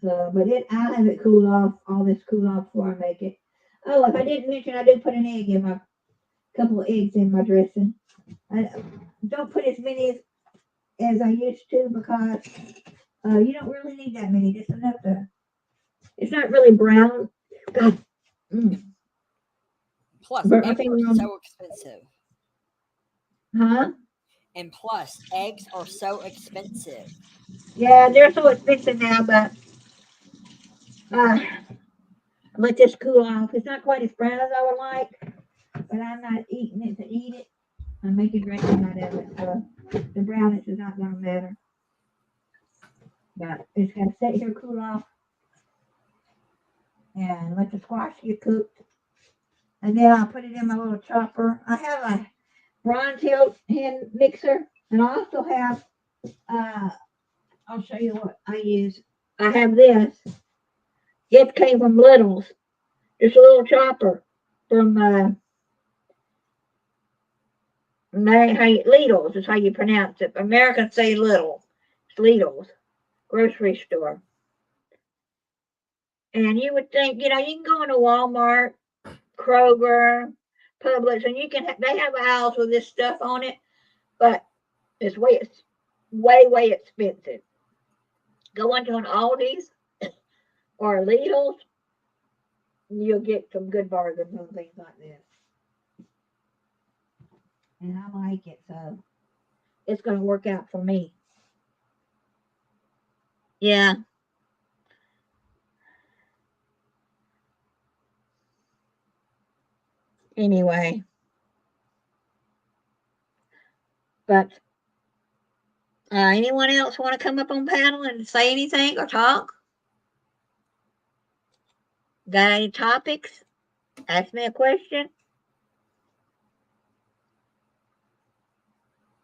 So, but I'll have it cool off, all this cool off before I make it. Oh, if I didn't mention, I did put couple of eggs in my dressing. I don't put as many as I used to because You don't really need that many, just enough to. It's not really brown. God. Plus, Burnt my eggs finger are on. so expensive. Huh? And plus, eggs are so expensive. Yeah, they're so expensive now, but let this cool off. It's not quite as brown as I would like, but I'm not eating it to eat it. I'm making dressing out of it, so the brownness is not going to matter. But it's going to sit here, cool off, and let the squash get cooked. And then I'll put it in my little chopper. I have a bronze hill hand mixer, and I also have, I'll show you what I use. I have this. It came from Little's. It's a little chopper from Lidl's is how you pronounce it. Americans say Little. It's Lidl's grocery store. And you would think, you can go into Walmart, Kroger, Publix, and they have aisles with this stuff on it, but it's way expensive. Go into an Aldi's or Lidl's, you'll get some good bargains on things like this. And I like it, so it's going to work out for me. Yeah. Anyway. But anyone else want to come up on panel and say anything or talk? Got any topics? Ask me a question.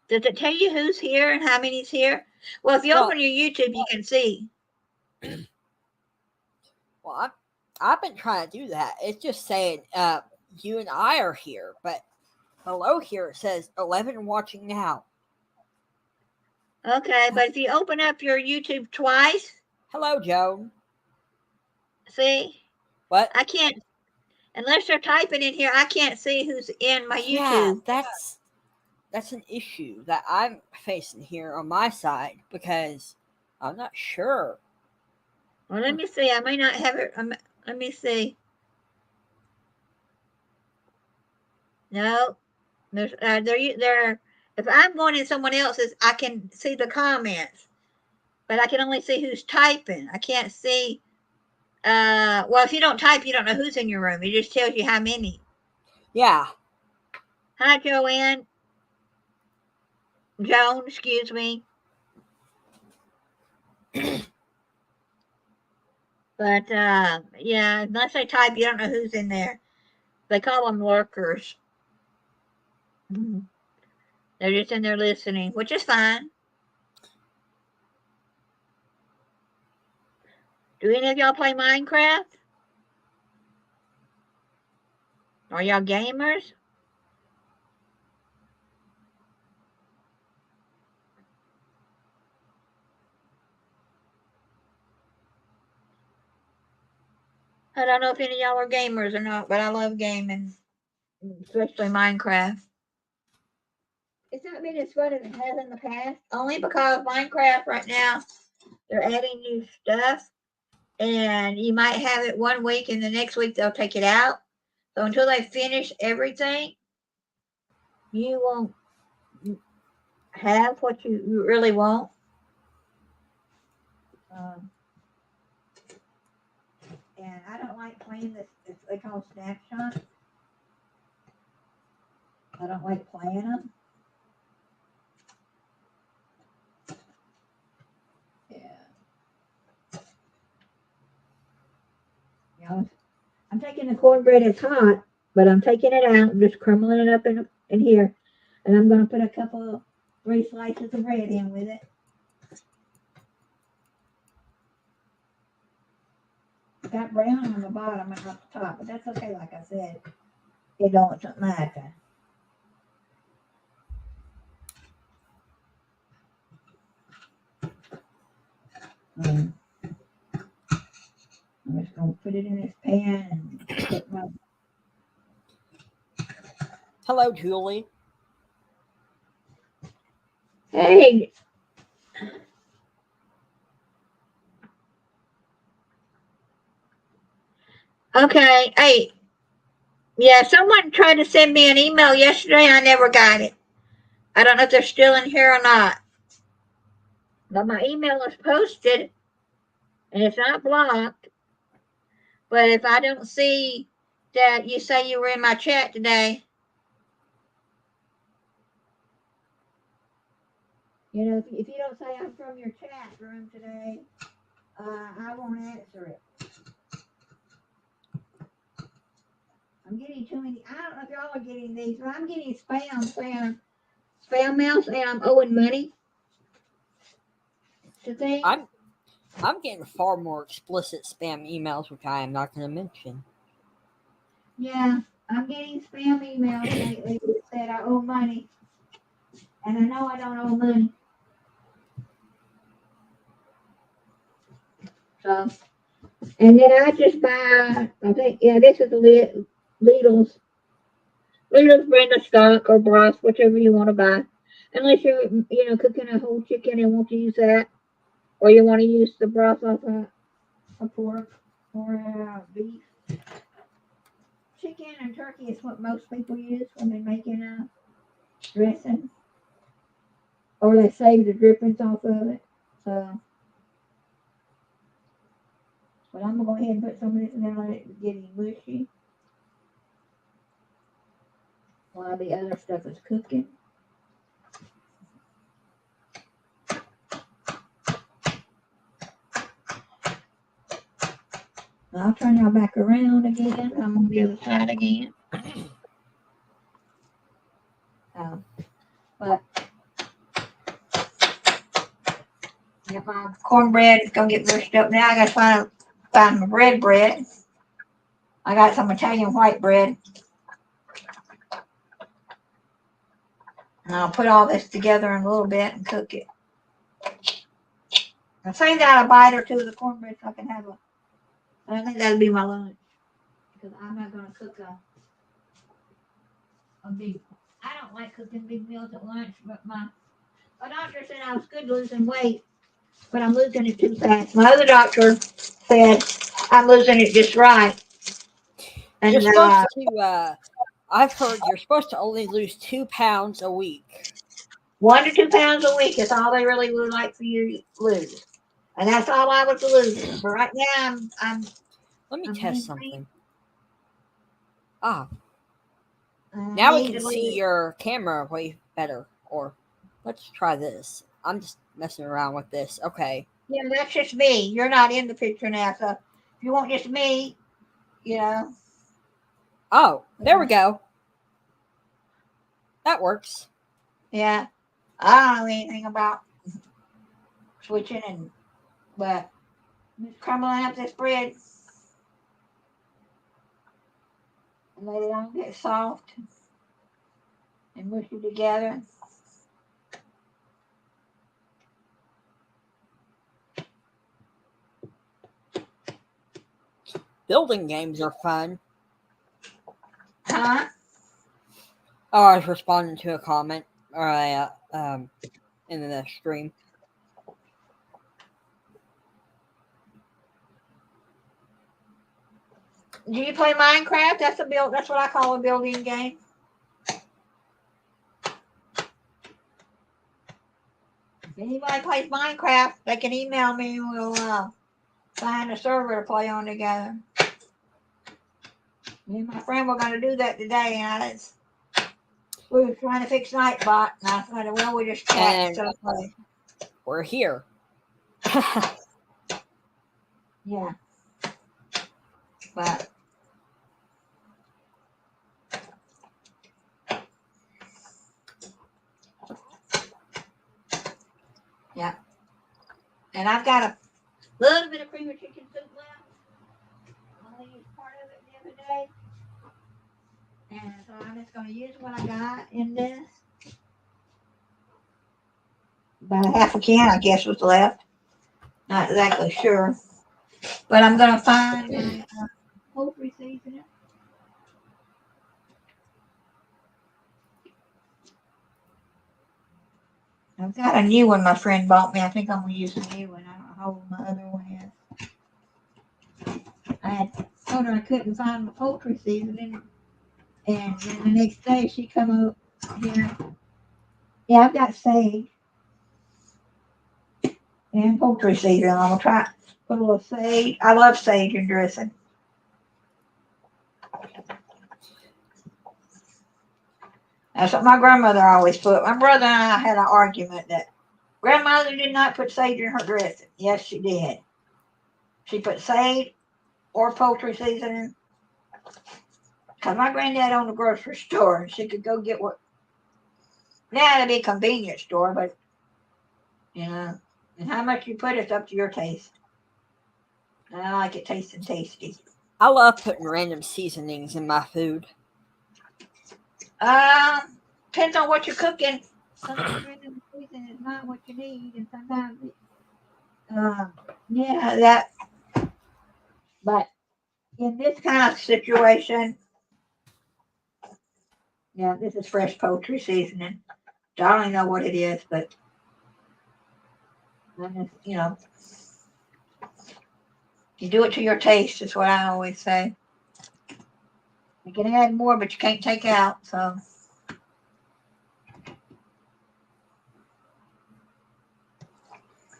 Does it tell you who's here and how many's here? Well, if you open your YouTube, you can see. Well, I've been trying to do that. It's just saying you and I are here, but below here it says 11 watching now. Okay, but if you open up your YouTube twice. Hello, Joan. See? What? I can't, unless they're typing in here, I can't see who's in my YouTube. Yeah, that's an issue that I'm facing here on my side because I'm not sure. Well, let me see. I may not have it. Let me see. No, they're. If I'm going in someone else's, I can see the comments, but I can only see who's typing. I can't see. Well, if you don't type, you don't know who's in your room. It just tells you how many. Yeah. Hi, Joanne. Joan, excuse me. But yeah, unless they type, you don't know who's in there. They call them lurkers. They're just in there listening, which is fine. Do any of y'all play Minecraft? Are y'all gamers? I don't know if any of y'all are gamers or not, but I love gaming, especially Minecraft. It's not been as fun as it has in the past, only because Minecraft right now, they're adding new stuff, and you might have it one week, and the next week they'll take it out. So until they finish everything, you won't have what you really want. And I don't like playing this they call snapshots. I don't like playing them. Yeah. You know, I'm taking the cornbread, it's hot, but I'm taking it out and just crumbling it up in here. And I'm going to put 3 slices of bread in with it. Got brown on the bottom and not the top, but that's okay, like I said. It don't matter. I'm just going to put it in this pan and put my... Hello, Julie. Hey. Okay. Hey, yeah, someone tried to send me an email yesterday. I never got it. I don't know if they're still in here or not. But my email is posted and it's not blocked. But if I don't see that you say you were in my chat today, you know, if you don't say I'm from your chat room today, I won't answer it. I'm getting too many. I don't know if y'all are getting these, but I'm getting spam mails, and I'm owing money to things. I'm getting far more explicit spam emails, which I am not going to mention. Yeah, I'm getting spam emails lately that said I owe money, and I know I don't owe money. So, and then I just buy. I think this is Lidl's brand of stock or broth, whichever you want to buy. Unless you're cooking a whole chicken and want to use that, or you want to use the broth off a pork or beef. Chicken and turkey is what most people use when they're making a dressing, or they save the drippings off of it. So, but I'm gonna go ahead and put some of this in there and let it get mushy while the other stuff is cooking. I'll turn y'all back around again. I'm on the other side again. But if my cornbread is gonna get mushed up now, I gotta find my bread. I got some Italian white bread. And I'll put all this together in a little bit and cook it. I saved out a bite or two of the cornbread so I can have I think that'll be my lunch. Because I'm not gonna cook a big. I don't like cooking big meals at lunch, but my doctor said I was good losing weight, but I'm losing it too fast. My other doctor said I'm losing it just right. And you're supposed to. I've heard you're supposed to only lose 2 pounds a week. 1 to 2 pounds a week is all they really would like for you to lose, and that's all I was losing. But right now, I'm. Let me test something. Now we can see your camera way better. Or let's try this. I'm just messing around with this. Okay. Yeah, that's just me. You're not in the picture now, so if you want just me, Oh, there we go. That works. Yeah, I don't know anything about switching, but I'm just crumbling up this bread and let it all get soft and mushy together. Building games are fun. Huh? Oh, I was responding to a comment in the stream. Do you play Minecraft? That's what I call a building game. If anybody plays Minecraft, they can email me and we'll find a server to play on together. Me and my friend were going to do that today, and we were trying to fix Nightbot, and I thought, well, we just chat. So we're here. Yeah. But yeah. And I've got a little bit of cream of chicken soup left. I only used part of it the other day. And so I'm just going to use what I got in this. About a half a can, I guess, was left. Not exactly sure. But I'm going to find my poultry seasoning. I've got a new one my friend bought me. I think I'm going to use the new one. I don't know how old my other one is. I had told her I couldn't find my poultry seasoning. And then the next day she come up here. Yeah, I've got sage and poultry seasoning. I'm gonna try put a little sage. I love sage in dressing. That's what my grandmother always put. My brother and I had an argument that grandmother did not put sage in her dressing. Yes, she did. She put sage or poultry seasoning. Because my granddad owned a grocery store and she could go get what. Now it'd be a convenience store, but you know, and how much you put it's up to your taste. And I like it tasting tasty. I love putting random seasonings in my food. Depends on what you're cooking. Sometimes random seasoning is not what you need, and sometimes yeah, that. But in this kind of situation, yeah, this is fresh poultry seasoning. I don't even know what it is, but you know, you do it to your taste. Is what I always say. You can add more, but you can't take out. So.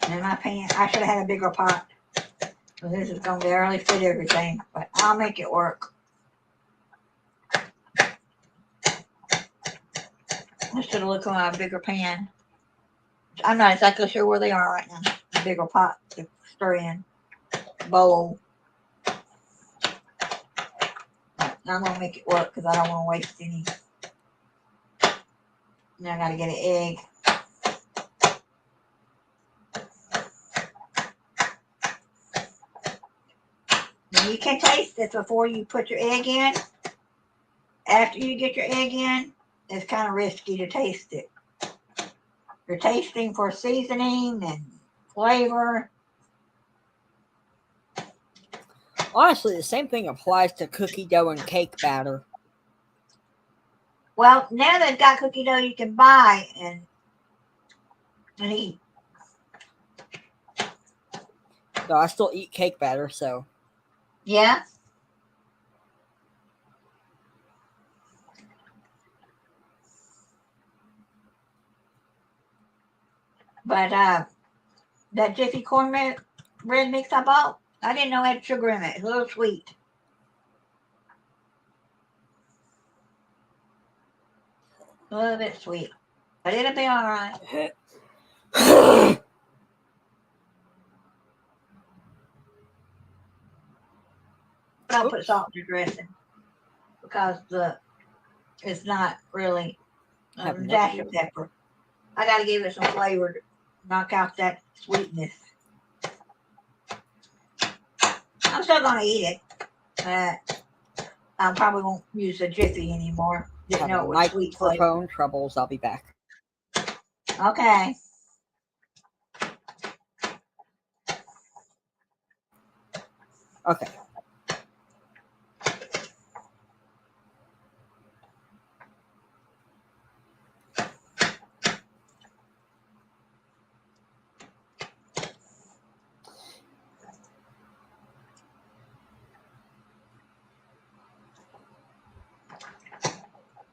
And my pan, I should have had a bigger pot. So this is going to barely fit everything, but I'll make it work. I should have looked on a bigger pan. I'm not exactly sure where they are right now. A bigger pot to stir in. Bowl. But I'm going to make it work because I don't want to waste any. Now I got to get an egg. You can taste it before you put your egg in. After you get your egg in, it's kind of risky to taste it. You're tasting for seasoning and flavor. Honestly, the same thing applies to cookie dough and cake batter. Well, now they've got cookie dough you can buy and eat. Though I still eat cake batter, so. Yeah. But that Jiffy cornbread mix I bought, I didn't know it had sugar in it. It's a little sweet. A little bit sweet. But it'll be all right. I'll put salt in the dressing because it's not really a dash of pepper. I got to give it some flavor to knock out that sweetness. I'm still going to eat it, but I probably won't use the Jiffy anymore. Didn't know it was sweet flavor. Microphone troubles. I'll be back. Okay. Okay.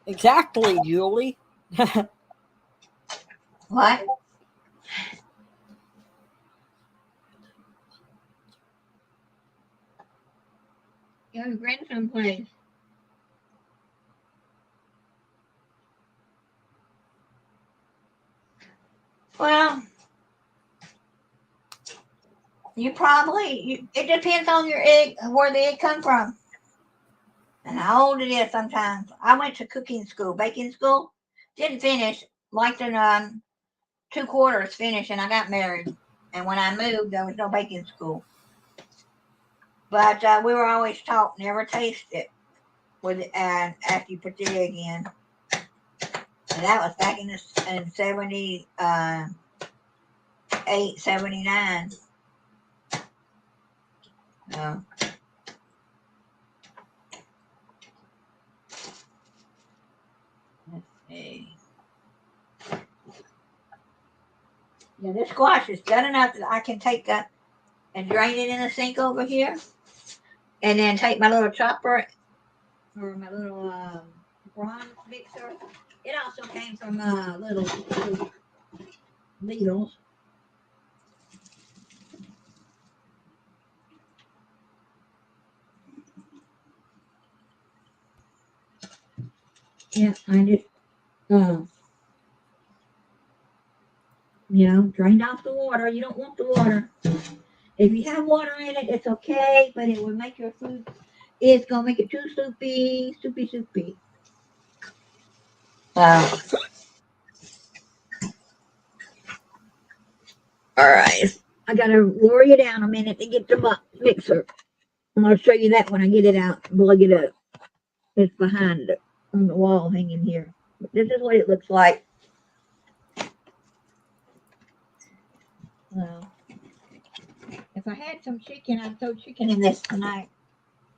Exactly, Julie. What? Your grandson plays. Well, it depends on your egg, where the egg come from. And how old it is sometimes. I went to cooking school, baking school. Didn't finish. Liked it 2 quarters finish, and I got married. And when I moved, there was no baking school. But we were always taught never taste it after you put the egg in. And that was back in 78, 79. Let's see. Yeah, this squash is done enough that I can take that and drain it in the sink over here. and then take my little chopper or my little bronze mixer. It also came from little needles. Yeah, I just drained off the water. You don't want the water. If you have water in it, it's okay, but it will make your food. It's gonna make it too soupy. Wow. All right. I gotta lower you down a minute to get the mixer. I'm gonna show you that when I get it out and plug it up. It's behind it on the wall hanging here. But this is what it looks like. Well, if I had some chicken, I'd throw chicken in this tonight.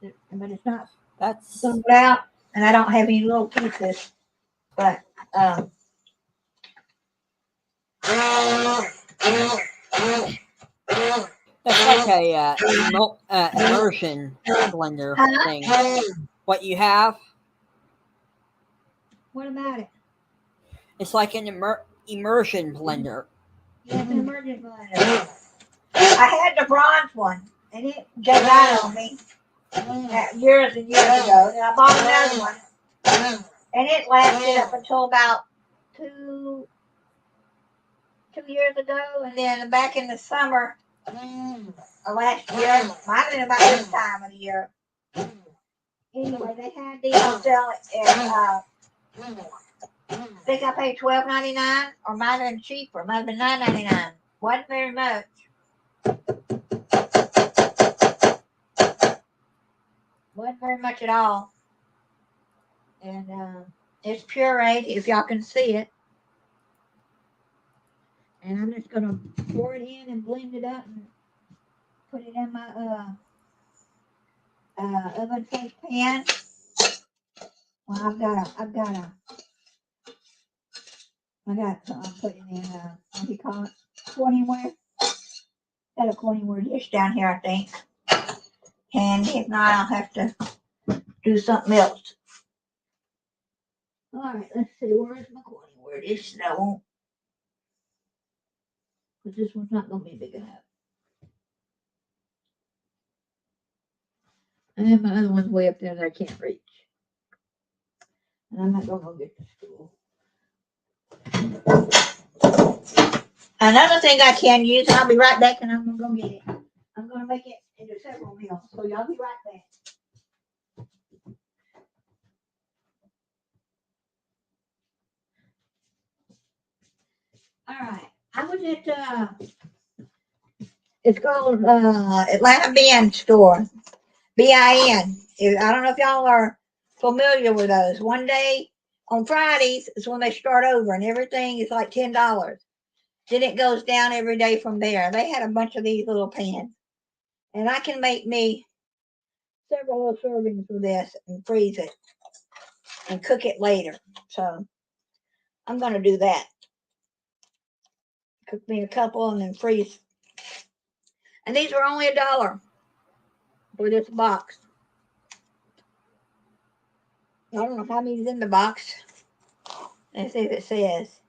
But it's not. That's Sold out, and I don't have any little pieces. But that's like a immersion blender thing. What you have? What about it? It's like an immersion blender. Yeah, it's an immersion blender. I had the bronze one, and it gave out on me years and years ago. And I bought another one, and it lasted up until about two years ago. And then back in the summer last year, might have been about this time of the year. Anyway, they had these on sale, and I think I paid $12.99, or might have been cheaper. Might have been $9.99. Wasn't very much. Wasn't very much at all. And it's pureed, if y'all can see it. And I'm just gonna pour it in and blend it up and put it in my oven safe pan. Well, I'm putting in what do you call it? Corningware. Got a corningware dish down here, I think. And if not, I'll have to do something else. All right, let's see. Where's my corningware dish? That won't. Because this one's not gonna be big enough. And then my other one's way up there that I can't reach. And I'm not gonna go get the stool. Another thing I can use, and I'll be right back, and I'm gonna go get it. I'm gonna make it into several meals, so y'all be right back. All right, I was at it's called Atlanta Bin Store, BIN. I don't know if y'all are familiar with those. One day on Fridays is when they start over, and everything is like $10. Then it goes down every day from there. They had a bunch of these little pans, and I can make me several little servings of this and freeze it and cook it later. So I'm going to do that. Cook me a couple and then freeze. And these were only $1 for this box. I don't know how many's in the box. Let's see if it says.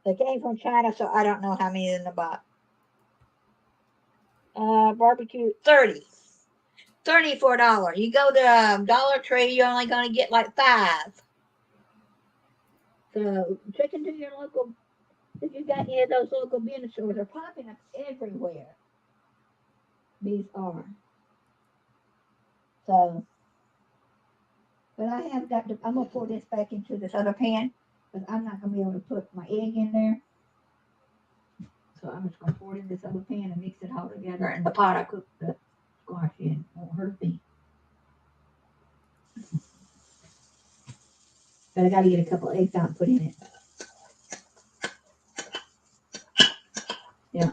They came from China, so I don't know how many in the box. Barbecue 30. $34. You go to Dollar Tree, you're only going to get like 5. So check into your local. If you got any of those local bin stores, they're popping up everywhere. These are. So, but I have got to. I'm gonna pour this back into this other pan because I'm not gonna be able to put my egg in there. So I'm just gonna pour it in this other pan and mix it all together. And the pot I cooked the squash in won't hurt me. But I gotta get a couple eggs out and put in it. Yeah,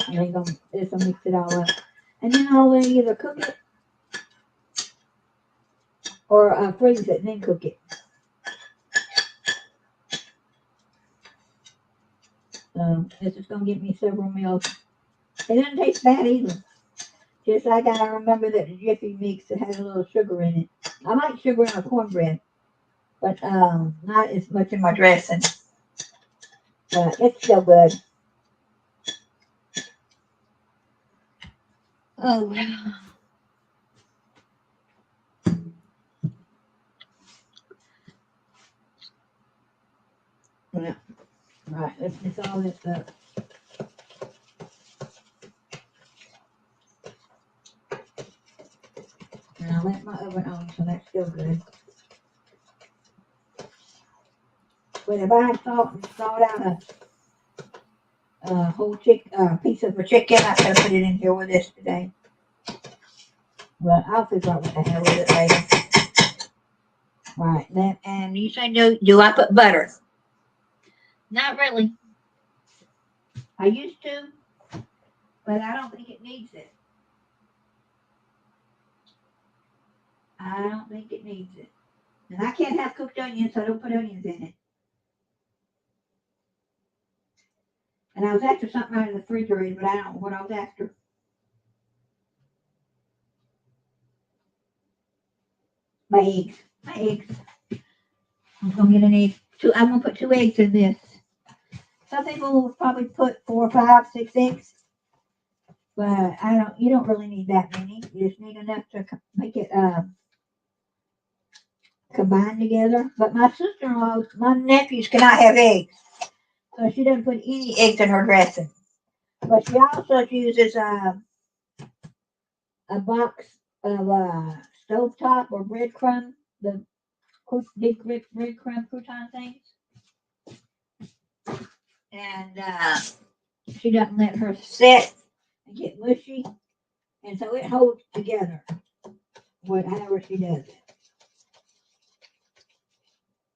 and I'm gonna mix it all up, and then I'll either cook it or freeze it and then cook it. This is gonna get me several meals. It doesn't taste bad either. Just I gotta remember that the Jiffy Mix it has a little sugar in it. I like sugar in my cornbread, but not as much in my dressing. But it's still good. Oh. Yeah. Right, let's mix all this up. And I left my oven on, so that's still good. But if I had salt and thawed out a whole piece of a chicken, I could have put it in here with this today. But I'll figure out what the hell with it later. Right, then, and you say, do I put butter? Not really. I used to, but I don't think it needs it. I don't think it needs it. And I can't have cooked onions, so I don't put onions in it. And I was after something out of the refrigerator, but I don't know what I was after. My eggs. I'm gonna get an egg. I'm gonna put 2 eggs in this. Some people will probably put 4, 5, 6 eggs, but you don't really need that many. You just need enough to make it combine together. But my sister-in-law, my nephews cannot have eggs, so she doesn't put any eggs in her dressing. But she also uses a box of stovetop or breadcrumb, the big breadcrumb crouton things. And she doesn't let her set and get mushy. And so it holds together, however she does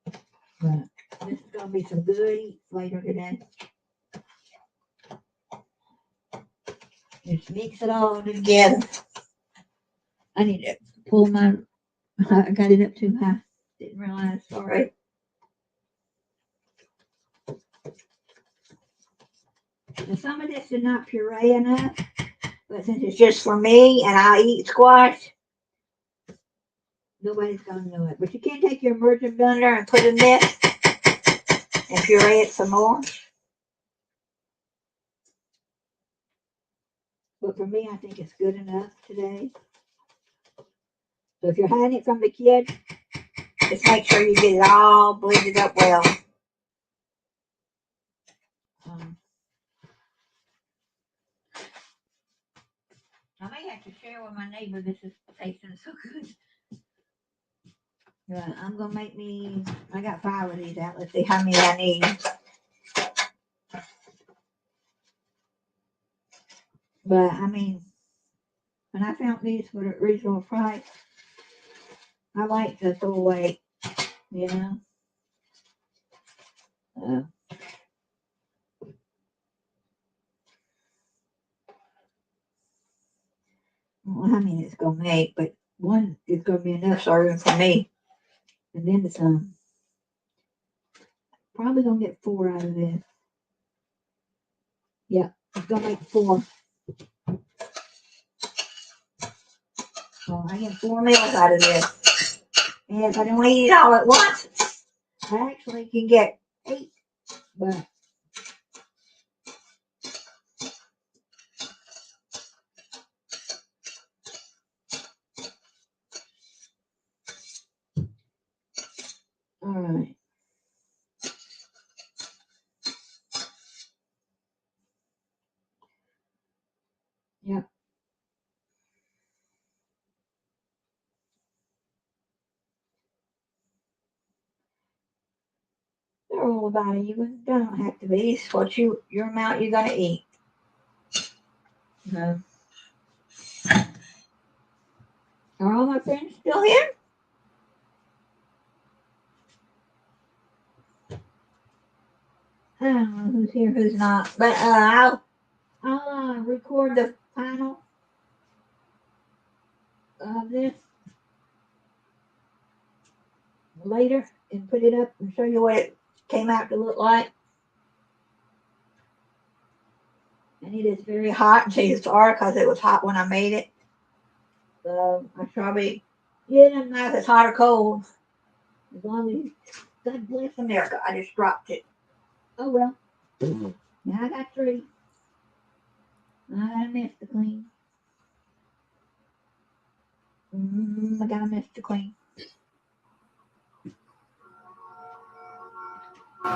it. But this is going to be some good eats later today. Just mix it all together. I need to pull I got it up too high. Didn't realize, sorry. And some of this is not puree enough, but since it's just for me and I eat squash, nobody's going to know it. But you can take your immersion blender and put in this and puree it some more. But for me, I think it's good enough today. So if you're hiding it from the kids, just make sure you get it all blended up well. I may have to share with my neighbor. This is tasting so good. I'm going to make me, I got 5 of these out. Let's see how many I need. But, I mean, when I found these for a reasonable price, I like to throw away, you know. I don't know how many it's going to make, but one is going to be enough serving for me. And then some. Probably going to get 4 out of this. Yeah, it's going to make 4. So I get 4 meals out of this. And if I don't eat it all at once, I actually can get 8. But all right. Yep. They're all about it. You don't have to be. It's what your amount you're gonna eat. No. Are all my friends still here? I don't know who's here, who's not. But I'll record the final of this later and put it up and show you what it came out to look like. And it is very hot. See, it's hard because it was hot when I made it. So I probably, yeah, it doesn't matter if it's hot or cold. As long as, God bless America. I just dropped it. Oh well. Now I got 3. I got a mess to clean. I got a mess to clean. They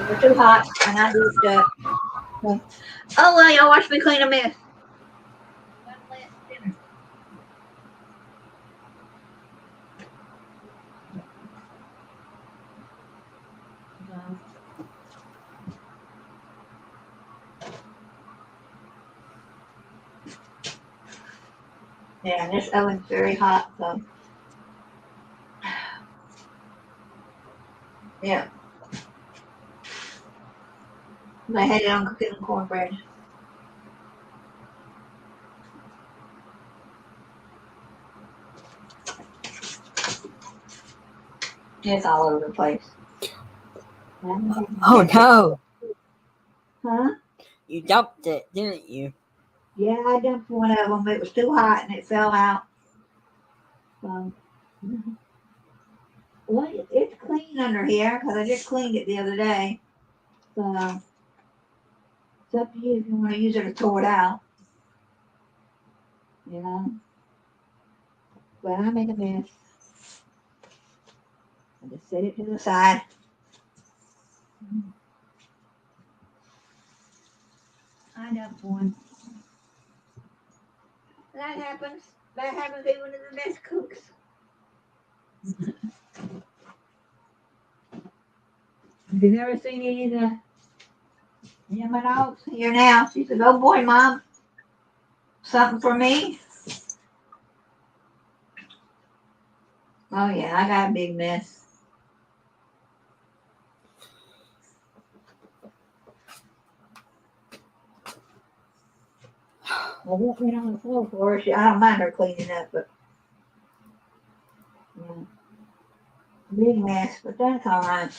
were too hot, and I just, oh well, y'all watch me clean a mess. One less dinner. Yeah, this oven's very hot, so yeah. I had it on cooking cornbread. It's all over the place. Oh no! Huh? You dumped it, didn't you? Yeah, I dumped one of them. It was too hot and it fell out. So, well, it's clean under here because I just cleaned it the other day. So, it's up to you if you want to use it or throw it out. You know? But I made a mess. I just set it to the side. I dumped one. That happens. That happens even to the best cooks. Have you ever seen any of my dogs here now? She said, "Oh boy, Mom, something for me." Oh yeah, I got a big mess. I won't get on the floor for her. I don't mind her cleaning up, but yeah, big mess. But that's all right.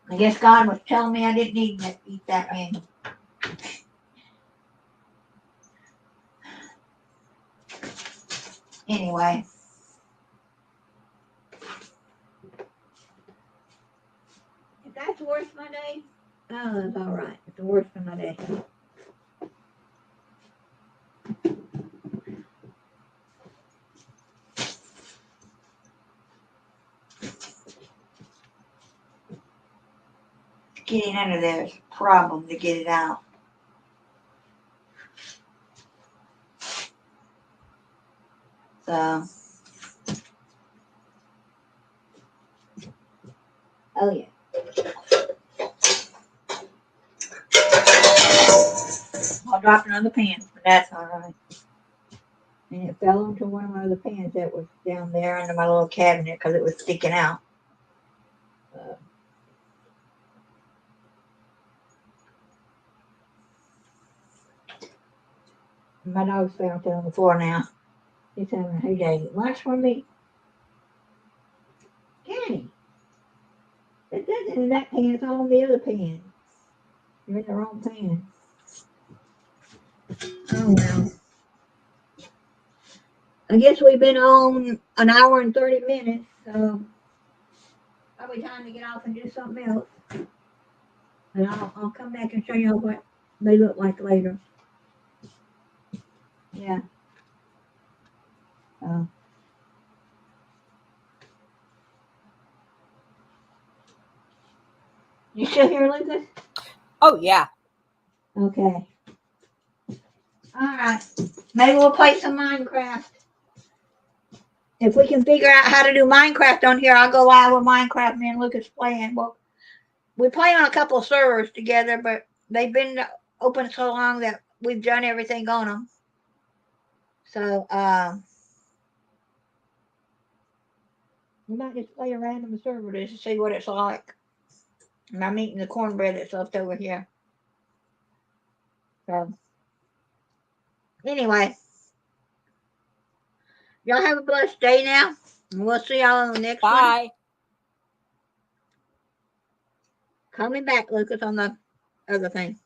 I guess God was telling me I didn't need to eat that many. Anyway. If that's worth my day, oh, that's all right. It's the worst of my day. Getting under there is a problem to get it out. So, oh yeah. I dropped another pan, but that's all right. And it fell onto one of my other pans that was down there under my little cabinet because it was sticking out. My dog's found it on the floor now. He's having a heyday. Lunch for me. Kenny, it isn't in that pan, it's all in the other pan. You're in the wrong pan. Oh well. I guess we've been on an hour and 30 minutes, so probably time to get off and do something else. And I'll come back and show you what they look like later. Yeah. You still here, Lucas? Oh yeah. Okay. Alright. Maybe we'll play some Minecraft. If we can figure out how to do Minecraft on here, I'll go live with Minecraft. Me and Lucas playing. Well, we play on a couple of servers together, but they've been open so long that we've done everything on them. So, we might just play a random server just to see what it's like. And I'm eating the cornbread that's left over here. So, anyway, y'all have a blessed day now. And we'll see y'all on the next one. Bye. Call me back, Lucas, on the other thing.